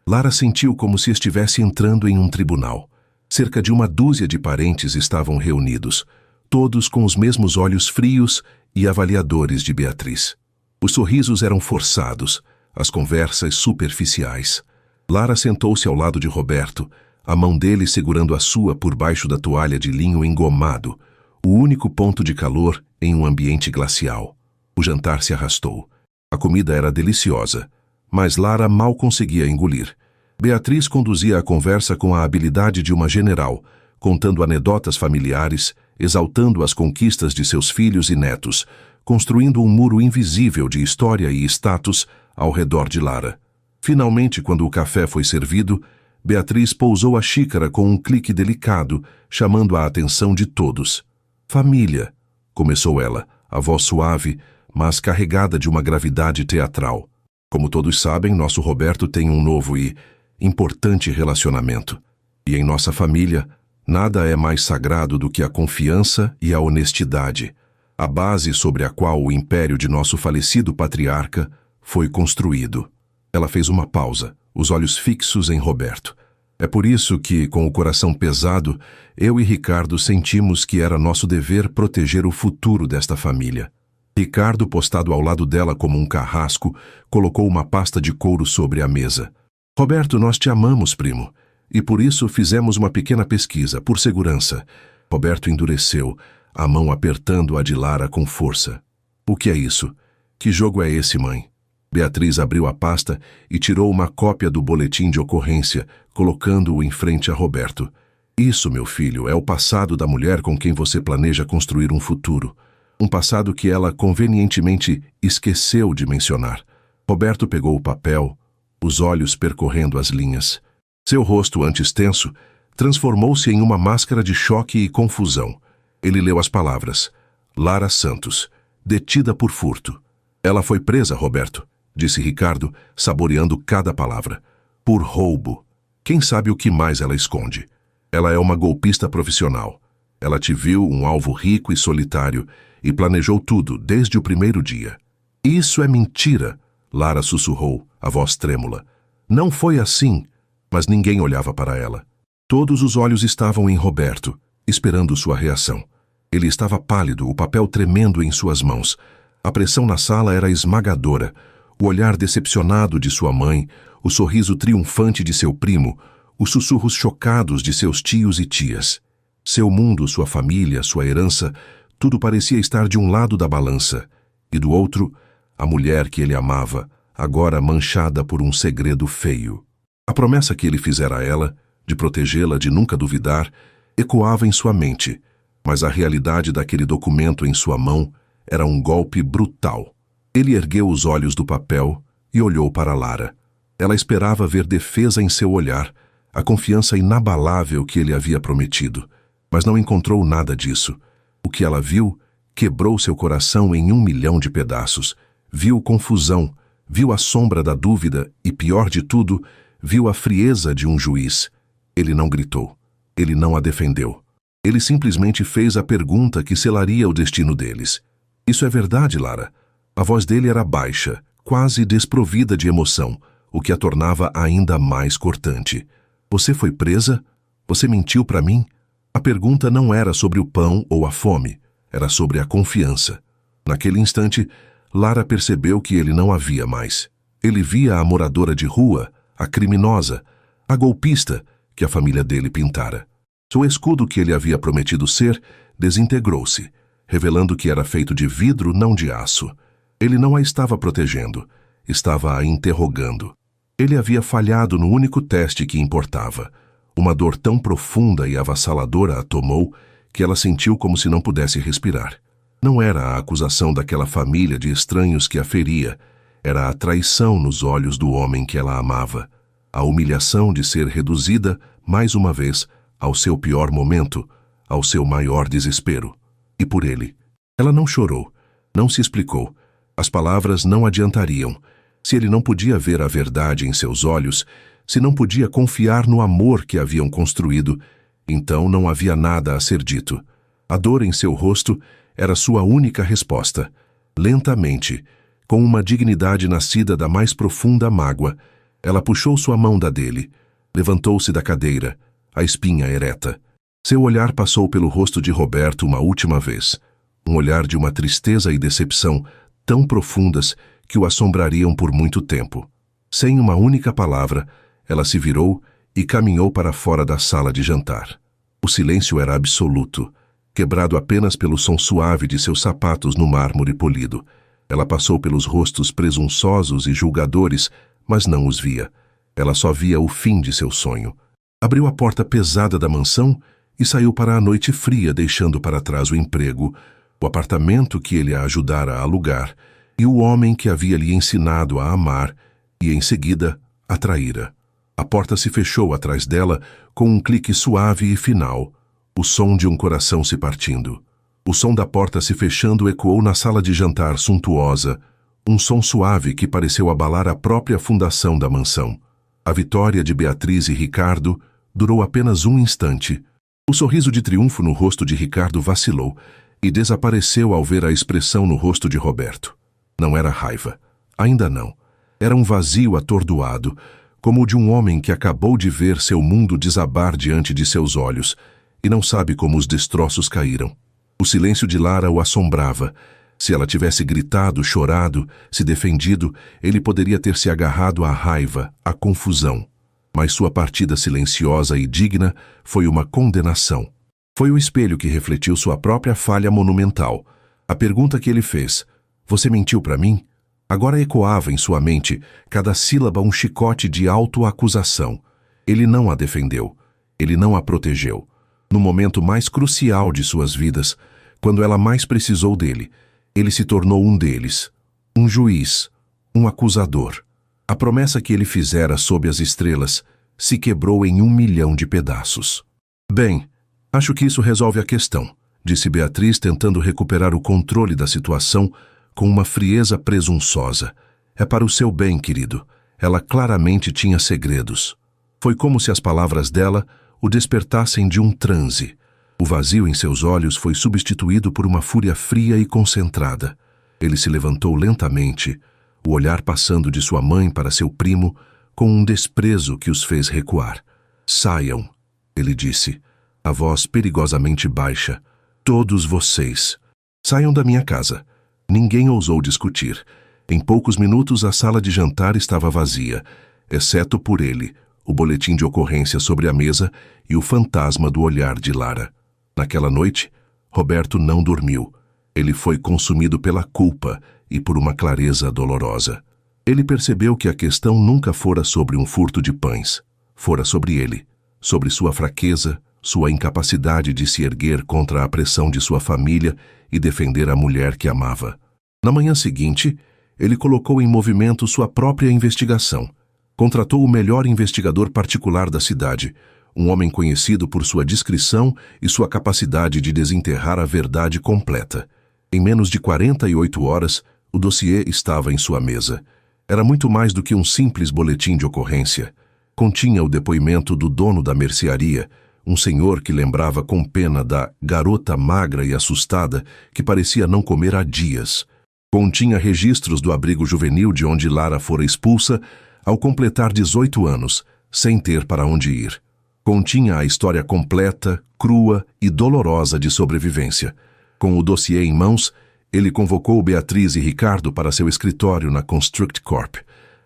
Speaker 1: Lara sentiu como se estivesse entrando em um tribunal. Cerca de 1 dúzia de parentes estavam reunidos, todos com os mesmos olhos frios e avaliadores de Beatriz. Os sorrisos eram forçados, as conversas superficiais. Lara sentou-se ao lado de Roberto, a mão dele segurando a sua por baixo da toalha de linho engomado, o único ponto de calor em um ambiente glacial. O jantar se arrastou. A comida era deliciosa, mas Lara mal conseguia engolir. Beatriz conduzia a conversa com a habilidade de uma general, contando anedotas familiares, exaltando as conquistas de seus filhos e netos, construindo um muro invisível de história e status ao redor de Lara. Finalmente, quando o café foi servido, Beatriz pousou a xícara com um clique delicado, chamando a atenção de todos. "Família", começou ela, a voz suave, mas carregada de uma gravidade teatral. "Como todos sabem, nosso Roberto tem um novo e importante relacionamento. E em nossa família, nada é mais sagrado do que a confiança e a honestidade, a base sobre a qual o império de nosso falecido patriarca foi construído." Ela fez uma pausa, os olhos fixos em Roberto. "É por isso que, com o coração pesado, eu e Ricardo sentimos que era nosso dever proteger o futuro desta família." Ricardo, postado ao lado dela como um carrasco, colocou uma pasta de couro sobre a mesa. "Roberto, nós te amamos, primo. E por isso fizemos uma pequena pesquisa, por segurança." Roberto endureceu, a mão apertando a de Lara com força. "O que é isso? Que jogo é esse, mãe?" Beatriz abriu a pasta e tirou uma cópia do boletim de ocorrência, colocando-o em frente a Roberto. "Isso, meu filho, é o passado da mulher com quem você planeja construir um futuro. Um passado que ela convenientemente esqueceu de mencionar." Roberto pegou o papel, os olhos percorrendo as linhas. Seu rosto, antes tenso, transformou-se em uma máscara de choque e confusão. Ele leu as palavras: "Lara Santos, detida por furto." "Ela foi presa, Roberto", disse Ricardo, saboreando cada palavra. "Por roubo. Quem sabe o que mais ela esconde? Ela é uma golpista profissional. Ela te viu um alvo rico e solitário e planejou tudo desde o primeiro dia." "Isso é mentira", Lara sussurrou, a voz trêmula. "Não foi assim." Mas ninguém olhava para ela. Todos os olhos estavam em Roberto, esperando sua reação. Ele estava pálido, o papel tremendo em suas mãos. A pressão na sala era esmagadora. O olhar decepcionado de sua mãe, o sorriso triunfante de seu primo, os sussurros chocados de seus tios e tias. Seu mundo, sua família, sua herança, tudo parecia estar de um lado da balança. E do outro, a mulher que ele amava, agora manchada por um segredo feio. A promessa que ele fizera a ela, de protegê-la, de nunca duvidar, ecoava em sua mente, mas a realidade daquele documento em sua mão era um golpe brutal. Ele ergueu os olhos do papel e olhou para Lara. Ela esperava ver defesa em seu olhar, a confiança inabalável que ele havia prometido, mas não encontrou nada disso. O que ela viu quebrou seu coração em 1.000.000 de pedaços. Viu confusão, viu a sombra da dúvida e, pior de tudo, viu a frieza de um juiz. Ele não gritou. Ele não a defendeu. Ele simplesmente fez a pergunta que selaria o destino deles. "Isso é verdade, Lara?" A voz dele era baixa, quase desprovida de emoção, o que a tornava ainda mais cortante. "Você foi presa? Você mentiu para mim?" A pergunta não era sobre o pão ou a fome, era sobre a confiança. Naquele instante, Lara percebeu que ele não havia mais. Ele via a moradora de rua, a criminosa, a golpista que a família dele pintara. O escudo que ele havia prometido ser desintegrou-se, revelando que era feito de vidro, não de aço. Ele não a estava protegendo, estava a interrogando. Ele havia falhado no único teste que importava. Uma dor tão profunda e avassaladora a tomou que ela sentiu como se não pudesse respirar. Não era a acusação daquela família de estranhos que a feria, era a traição nos olhos do homem que ela amava. A humilhação de ser reduzida, mais uma vez, ao seu pior momento, ao seu maior desespero. E por ele. Ela não chorou, não se explicou. As palavras não adiantariam. Se ele não podia ver a verdade em seus olhos, se não podia confiar no amor que haviam construído, então não havia nada a ser dito. A dor em seu rosto era sua única resposta. Lentamente, com uma dignidade nascida da mais profunda mágoa, ela puxou sua mão da dele, levantou-se da cadeira, a espinha ereta. Seu olhar passou pelo rosto de Roberto uma última vez, um olhar de uma tristeza e decepção tão profundas que o assombrariam por muito tempo. Sem uma única palavra, ela se virou e caminhou para fora da sala de jantar. O silêncio era absoluto, quebrado apenas pelo som suave de seus sapatos no mármore polido. Ela passou pelos rostos presunçosos e julgadores, mas não os via. Ela só via o fim de seu sonho. Abriu a porta pesada da mansão e saiu para a noite fria, deixando para trás o emprego, o apartamento que ele a ajudara a alugar e o homem que havia lhe ensinado a amar e, em seguida, a traíra. A porta se fechou atrás dela com um clique suave e final, o som de um coração se partindo. O som da porta se fechando ecoou na sala de jantar suntuosa, um som suave que pareceu abalar a própria fundação da mansão. A vitória de Beatriz e Ricardo durou apenas um instante. O sorriso de triunfo no rosto de Ricardo vacilou e desapareceu ao ver a expressão no rosto de Roberto. Não era raiva. Ainda não. Era um vazio atordoado, como o de um homem que acabou de ver seu mundo desabar diante de seus olhos e não sabe como os destroços caíram. O silêncio de Lara o assombrava. Se ela tivesse gritado, chorado, se defendido, ele poderia ter se agarrado à raiva, à confusão. Mas sua partida silenciosa e digna foi uma condenação. Foi o espelho que refletiu sua própria falha monumental. A pergunta que ele fez, "Você mentiu para mim?", agora ecoava em sua mente, cada sílaba um chicote de autoacusação. Ele não a defendeu. Ele não a protegeu. No momento mais crucial de suas vidas, quando ela mais precisou dele, ele se tornou um deles, um juiz, um acusador. A promessa que ele fizera sob as estrelas se quebrou em 1.000.000 de pedaços. "Bem, acho que isso resolve a questão", disse Beatriz, tentando recuperar o controle da situação com uma frieza presunçosa. "É para o seu bem, querido." Ela claramente tinha segredos. Foi como se as palavras dela o despertassem de um transe. O vazio em seus olhos foi substituído por uma fúria fria e concentrada. Ele se levantou lentamente, o olhar passando de sua mãe para seu primo, com um desprezo que os fez recuar. "Saiam", ele disse, a voz perigosamente baixa. "Todos vocês. Saiam da minha casa." Ninguém ousou discutir. Em poucos minutos a sala de jantar estava vazia, exceto por ele, o boletim de ocorrência sobre a mesa e o fantasma do olhar de Lara. Naquela noite, Roberto não dormiu. Ele foi consumido pela culpa e por uma clareza dolorosa. Ele percebeu que a questão nunca fora sobre um furto de pães. Fora sobre ele, sobre sua fraqueza, sua incapacidade de se erguer contra a pressão de sua família e defender a mulher que amava. Na manhã seguinte, ele colocou em movimento sua própria investigação. Contratou o melhor investigador particular da cidade, um homem conhecido por sua discrição e sua capacidade de desenterrar a verdade completa. Em menos de 48 horas, o dossiê estava em sua mesa. Era muito mais do que um simples boletim de ocorrência. Continha o depoimento do dono da mercearia, um senhor que lembrava com pena da garota magra e assustada que parecia não comer há dias. Continha registros do abrigo juvenil de onde Lara fora expulsa ao completar 18 anos, sem ter para onde ir. Continha a história completa, crua e dolorosa de sobrevivência. Com o dossiê em mãos, ele convocou Beatriz e Ricardo para seu escritório na Construct Corp.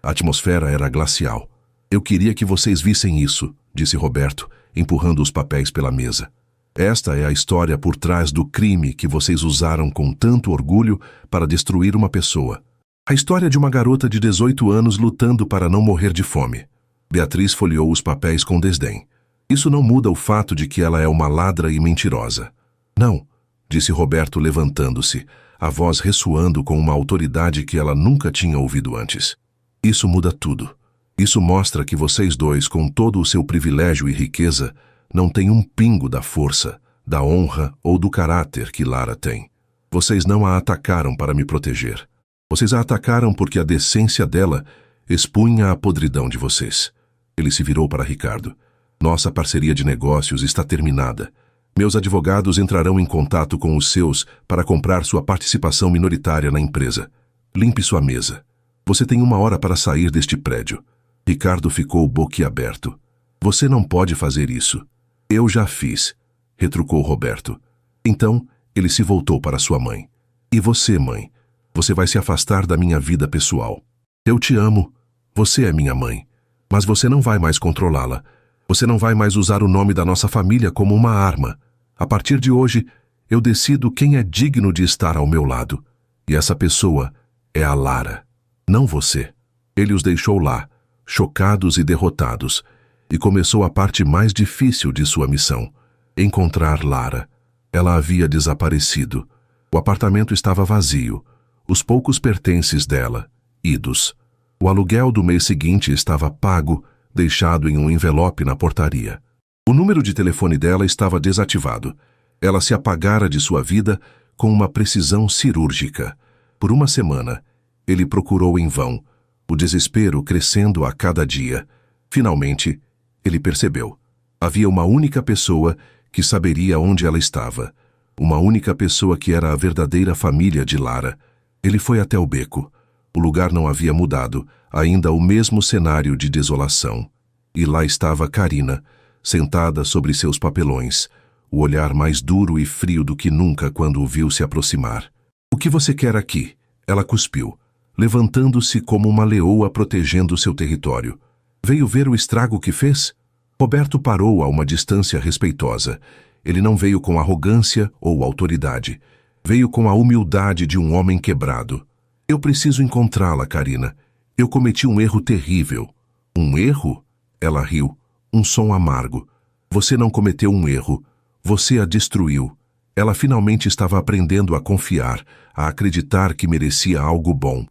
Speaker 1: A atmosfera era glacial. "Eu queria que vocês vissem isso", disse Roberto, empurrando os papéis pela mesa. "Esta é a história por trás do crime que vocês usaram com tanto orgulho para destruir uma pessoa. A história de uma garota de 18 anos lutando para não morrer de fome." Beatriz folheou os papéis com desdém. "Isso não muda o fato de que ela é uma ladra e mentirosa." "Não", disse Roberto levantando-se, a voz ressoando com uma autoridade que ela nunca tinha ouvido antes. "Isso muda tudo. Isso mostra que vocês dois, com todo o seu privilégio e riqueza, não têm um pingo da força, da honra ou do caráter que Lara tem. Vocês não a atacaram para me proteger. Vocês a atacaram porque a decência dela expunha a podridão de vocês." Ele se virou para Ricardo. "Nossa parceria de negócios está terminada. Meus advogados entrarão em contato com os seus para comprar sua participação minoritária na empresa. Limpe sua mesa. Você tem 1 hora para sair deste prédio." Ricardo ficou boquiaberto. "Você não pode fazer isso." "Eu já fiz", retrucou Roberto. Então, ele se voltou para sua mãe. "E você, mãe? Você vai se afastar da minha vida pessoal. Eu te amo. Você é minha mãe. Mas você não vai mais controlá-la. Você não vai mais usar o nome da nossa família como uma arma. A partir de hoje, eu decido quem é digno de estar ao meu lado. E essa pessoa é a Lara, não você." Ele os deixou lá, chocados e derrotados, e começou a parte mais difícil de sua missão. Encontrar Lara. Ela havia desaparecido. O apartamento estava vazio. Os poucos pertences dela, idos. O aluguel do mês seguinte estava pago, deixado em um envelope na portaria. O número de telefone dela estava desativado. Ela se apagara de sua vida com uma precisão cirúrgica. Por uma semana, ele procurou em vão, o desespero crescendo a cada dia. Finalmente, ele percebeu. Havia uma única pessoa que saberia onde ela estava. Uma única pessoa que era a verdadeira família de Lara. Ele foi até o beco. O lugar não havia mudado, ainda o mesmo cenário de desolação. E lá estava Karina, sentada sobre seus papelões, o olhar mais duro e frio do que nunca quando o viu se aproximar. "O que você quer aqui?" Ela cuspiu, levantando-se como uma leoa protegendo seu território. "Veio ver o estrago que fez?" Roberto parou a uma distância respeitosa. Ele não veio com arrogância ou autoridade. Veio com a humildade de um homem quebrado. "Eu preciso encontrá-la, Karina. Eu cometi um erro terrível." "Um erro?" Ela riu, um som amargo. "Você não cometeu um erro. Você a destruiu." Ela finalmente estava aprendendo a confiar, a acreditar que merecia algo bom.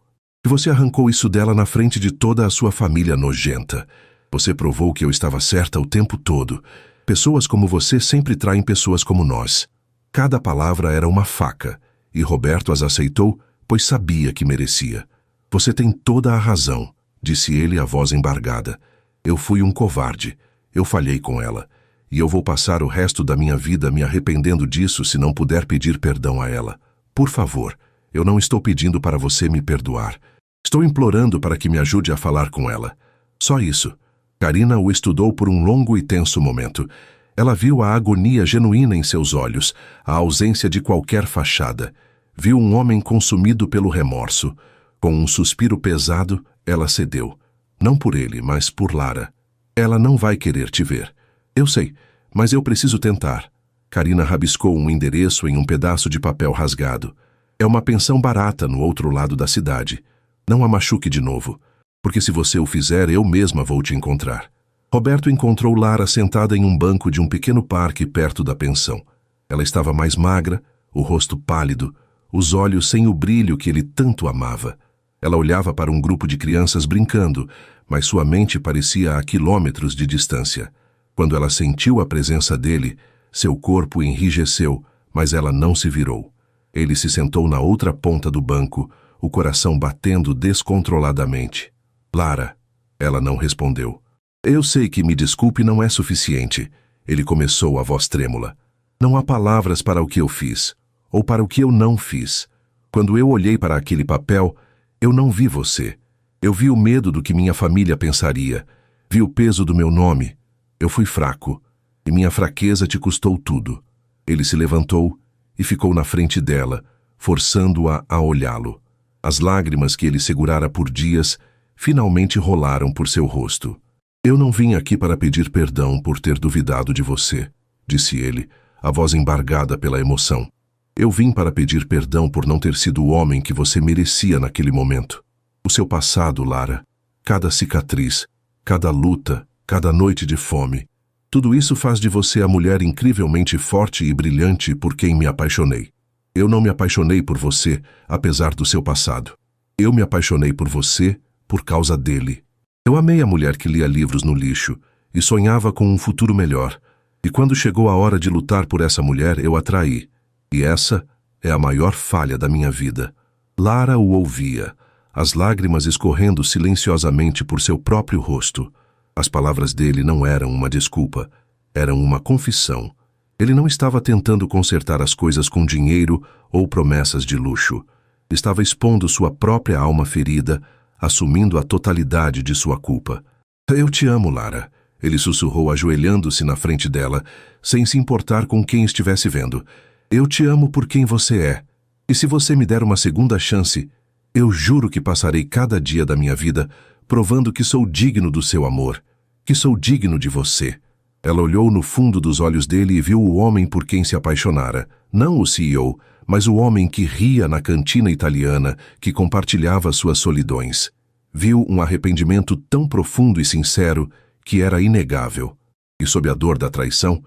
Speaker 1: "E você arrancou isso dela na frente de toda a sua família nojenta. Você provou que eu estava certa o tempo todo. Pessoas como você sempre traem pessoas como nós." Cada palavra era uma faca, e Roberto as aceitou, pois sabia que merecia. "Você tem toda a razão", disse ele, a voz embargada. "Eu fui um covarde. Eu falhei com ela. E eu vou passar o resto da minha vida me arrependendo disso se não puder pedir perdão a ela. Por favor, eu não estou pedindo para você me perdoar. Estou implorando para que me ajude a falar com ela. Só isso." Karina o estudou por um longo e tenso momento. Ela viu a agonia genuína em seus olhos, a ausência de qualquer fachada. Viu um homem consumido pelo remorso. Com um suspiro pesado, ela cedeu. Não por ele, mas por Lara. "Ela não vai querer te ver." "Eu sei, mas eu preciso tentar." Karina rabiscou um endereço em um pedaço de papel rasgado. "É uma pensão barata no outro lado da cidade. Não a machuque de novo, porque se você o fizer, eu mesma vou te encontrar." Roberto encontrou Lara sentada em um banco de um pequeno parque perto da pensão. Ela estava mais magra, o rosto pálido, os olhos sem o brilho que ele tanto amava. Ela olhava para um grupo de crianças brincando, mas sua mente parecia a quilômetros de distância. Quando ela sentiu a presença dele, seu corpo enrijeceu, mas ela não se virou. Ele se sentou na outra ponta do banco, o coração batendo descontroladamente. "Lara." Ela não respondeu. "Eu sei que me desculpe não é suficiente." Ele começou, a voz trêmula. "Não há palavras para o que eu fiz, ou para o que eu não fiz. Quando eu olhei para aquele papel, eu não vi você. Eu vi o medo do que minha família pensaria. Vi o peso do meu nome. Eu fui fraco, e minha fraqueza te custou tudo." Ele se levantou e ficou na frente dela, forçando-a a olhá-lo. As lágrimas que ele segurara por dias finalmente rolaram por seu rosto. "Eu não vim aqui para pedir perdão por ter duvidado de você", disse ele, a voz embargada pela emoção. "Eu vim para pedir perdão por não ter sido o homem que você merecia naquele momento. O seu passado, Lara, cada cicatriz, cada luta, cada noite de fome, tudo isso faz de você a mulher incrivelmente forte e brilhante por quem me apaixonei. Eu não me apaixonei por você, apesar do seu passado. Eu me apaixonei por você por causa dele. Eu amei a mulher que lia livros no lixo e sonhava com um futuro melhor. E quando chegou a hora de lutar por essa mulher, eu a traí. E essa é a maior falha da minha vida." Lara o ouvia, as lágrimas escorrendo silenciosamente por seu próprio rosto. As palavras dele não eram uma desculpa, eram uma confissão. Ele não estava tentando consertar as coisas com dinheiro ou promessas de luxo. Estava expondo sua própria alma ferida, assumindo a totalidade de sua culpa. "Eu te amo, Lara." Ele sussurrou, ajoelhando-se na frente dela, sem se importar com quem estivesse vendo. "Eu te amo por quem você é. E se você me der uma segunda chance, eu juro que passarei cada dia da minha vida provando que sou digno do seu amor, que sou digno de você." Ela olhou no fundo dos olhos dele e viu o homem por quem se apaixonara. Não o CEO, mas o homem que ria na cantina italiana, que compartilhava suas solidões. Viu um arrependimento tão profundo e sincero que era inegável. E sob a dor da traição,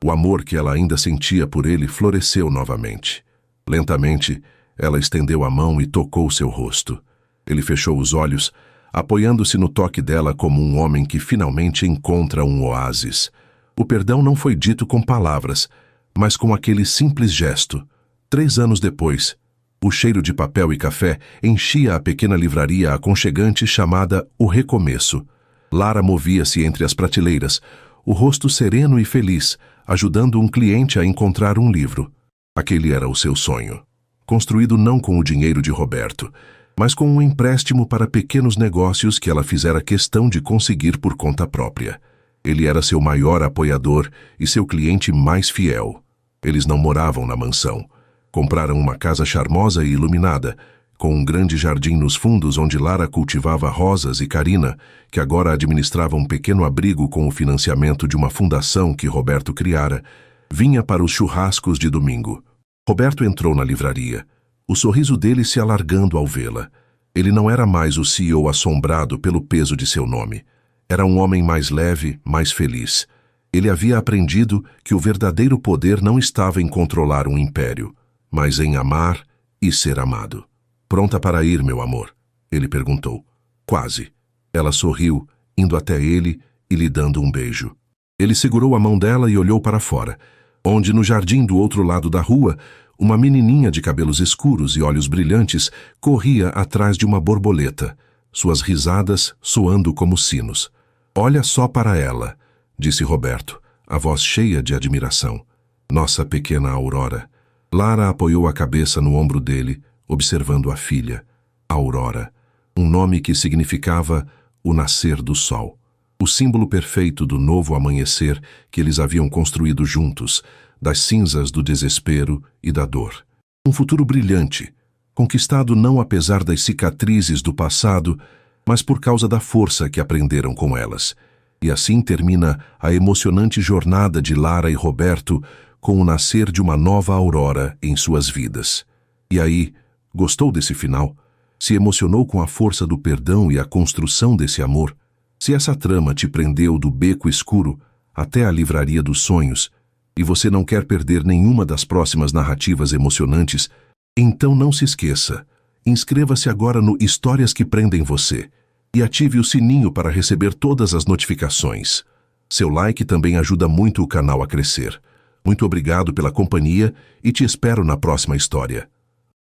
Speaker 1: O amor que ela ainda sentia por ele floresceu novamente. Lentamente, ela estendeu a mão e tocou seu rosto. Ele fechou os olhos, apoiando-se no toque dela como um homem que finalmente encontra um oásis. O perdão não foi dito com palavras, mas com aquele simples gesto. 3 anos depois, o cheiro de papel e café enchia a pequena livraria aconchegante chamada O Recomeço. Lara movia-se entre as prateleiras, o rosto sereno e feliz, ajudando um cliente a encontrar um livro. Aquele era o seu sonho. Construído não com o dinheiro de Roberto, mas com um empréstimo para pequenos negócios que ela fizera questão de conseguir por conta própria. Ele era seu maior apoiador e seu cliente mais fiel. Eles não moravam na mansão. Compraram uma casa charmosa e iluminada, com um grande jardim nos fundos onde Lara cultivava rosas e Karina, que agora administrava um pequeno abrigo com o financiamento de uma fundação que Roberto criara, vinha para os churrascos de domingo. Roberto entrou na livraria, o sorriso dele se alargando ao vê-la. Ele não era mais o CEO assombrado pelo peso de seu nome. Era um homem mais leve, mais feliz. Ele havia aprendido que o verdadeiro poder não estava em controlar um império, mas em amar e ser amado. "Pronta para ir, meu amor?" ele perguntou. "Quase." Ela sorriu, indo até ele e lhe dando um beijo. Ele segurou a mão dela e olhou para fora, onde no jardim do outro lado da rua, uma menininha de cabelos escuros e olhos brilhantes corria atrás de uma borboleta, suas risadas soando como sinos. "Olha só para ela", disse Roberto, a voz cheia de admiração. "Nossa pequena Aurora." Lara apoiou a cabeça no ombro dele, observando a filha. Aurora, um nome que significava o nascer do sol. O símbolo perfeito do novo amanhecer que eles haviam construído juntos, das cinzas do desespero e da dor. Um futuro brilhante, conquistado não apesar das cicatrizes do passado, mas por causa da força que aprenderam com elas. E assim termina a emocionante jornada de Lara e Roberto com o nascer de uma nova aurora em suas vidas. E aí, gostou desse final? Se emocionou com a força do perdão e a construção desse amor? Se essa trama te prendeu do beco escuro até a livraria dos sonhos, e você não quer perder nenhuma das próximas narrativas emocionantes, então não se esqueça. Inscreva-se agora no Histórias que Prendem Você e ative o sininho para receber todas as notificações. Seu like também ajuda muito o canal a crescer. Muito obrigado pela companhia e te espero na próxima história.